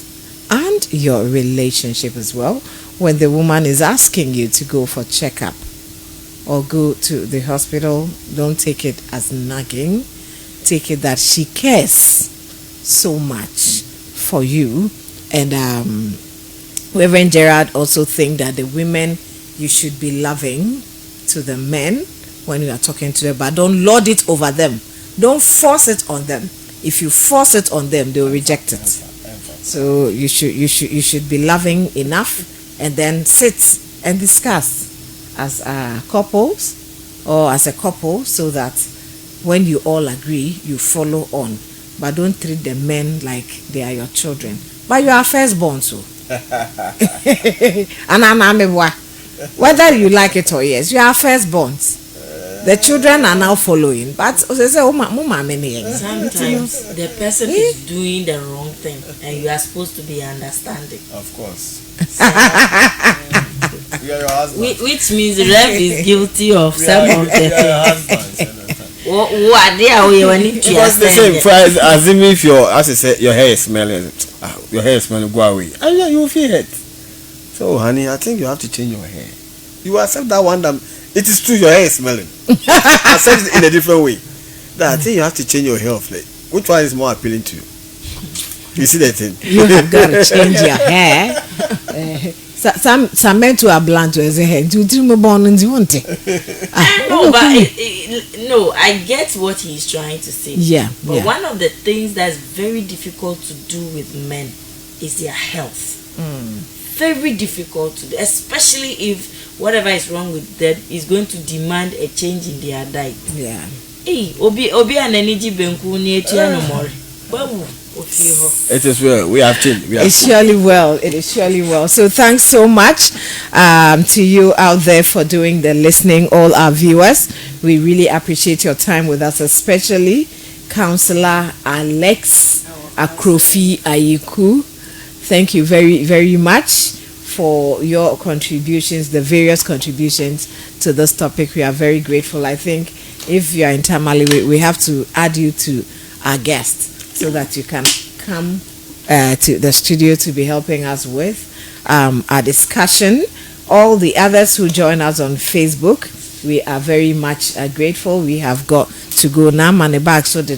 and your relationship as well. When the woman is asking you to go for checkup or go to the hospital, don't take it as nagging. Take it that she cares so much for you. And Reverend Gerard also think that the women, you should be loving to the men when you are talking to them, but don't lord it over them. Don't force it on them. If you force it on them, they will reject it. So you should be loving enough, and then sit and discuss as couples or as a couple, so that when you all agree, you follow on. But don't treat the men like they are your children. But you are firstborn, so. And I'm Whether you like it or yes, you are firstborns. The children are now following, but sometimes the person is doing the wrong thing, and you are supposed to be understanding. Of course. We are your husband. Which means Rev is guilty of some of the things. What they are because the same price as if as I said, your hair is smelling. Your hair is smelling. Go away. And you feel it. So, honey, I think you have to change your hair. You accept that one. It is true, your hair is smelling. Accept it in a different way. That I think you have to change your hair of late. Which one is more appealing to you? You see that thing? You have got to change your hair. Some men too are blunt to say, "Hey, do you born and you want it?" No, but no, I get what he's trying to say. Yeah, but one of the things that's very difficult to do with men is their health. Very difficult to do, especially if whatever is wrong with them is going to demand a change in their diet. Yeah. Hey, obi an energy benku ni etia no more. It is well. We have changed. It's surely well. It is surely well. So thanks so much to you out there for doing the listening, all our viewers. We really appreciate your time with us, especially Councillor Alex Akrofi Ayiku. Thank you very, very much for your contributions, the various contributions to this topic. We are very grateful. I think if you are in Tamale, we have to add you to our guest so that you can come to the studio to be helping us with our discussion. All the others who join us on Facebook, we are very much grateful. We have got to go now. Money back so so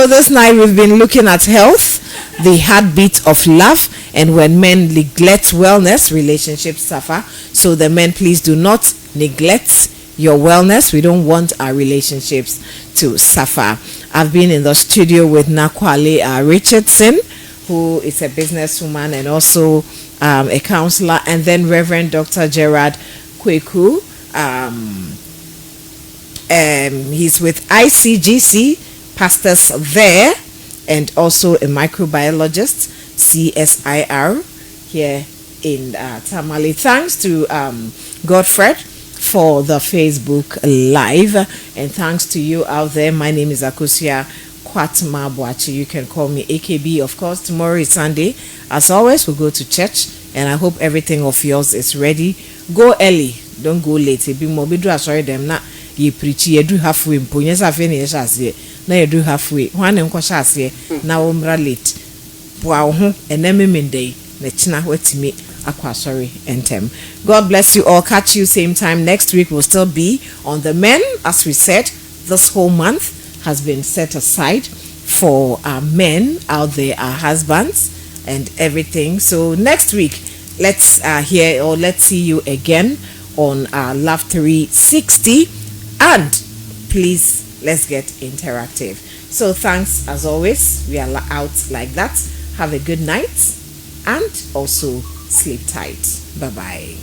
this night we've been looking at health, the heartbeat of love, and when men neglect wellness, relationships suffer. So the men, please do not neglect your wellness. We don't want our relationships to suffer. I've been in the studio with Nakwale Richardson, who is a businesswoman and also a counselor, and then Reverend Dr. Gerard Kweku. He's with ICGC, pastors there, and also a microbiologist, CSIR, here in Tamale. Thanks to Godfred for the Facebook Live, and thanks to you out there. My name is Akosia Kwatma Boachi. You can call me AKB. Of course, tomorrow is Sunday. As always, we'll go to church, and I hope everything of yours is ready. Go early, don't go late. Be more be do sorry them na ye preach ye do halfway. Punya sa fe ne sha se na ye do halfway. Hwan en kwasha ase na umra late. Bua ho eneme mendei na china wetimi akwa sorry entem. God bless you all. Catch you same time next week. We'll still be on the men. As we said, this whole month has been set aside for our men out there, our husbands and everything. So next week, let's hear or let's see you again on Love 360, and please let's get interactive. So thanks as always. We are out like that. Have a good night and also sleep tight. Bye bye.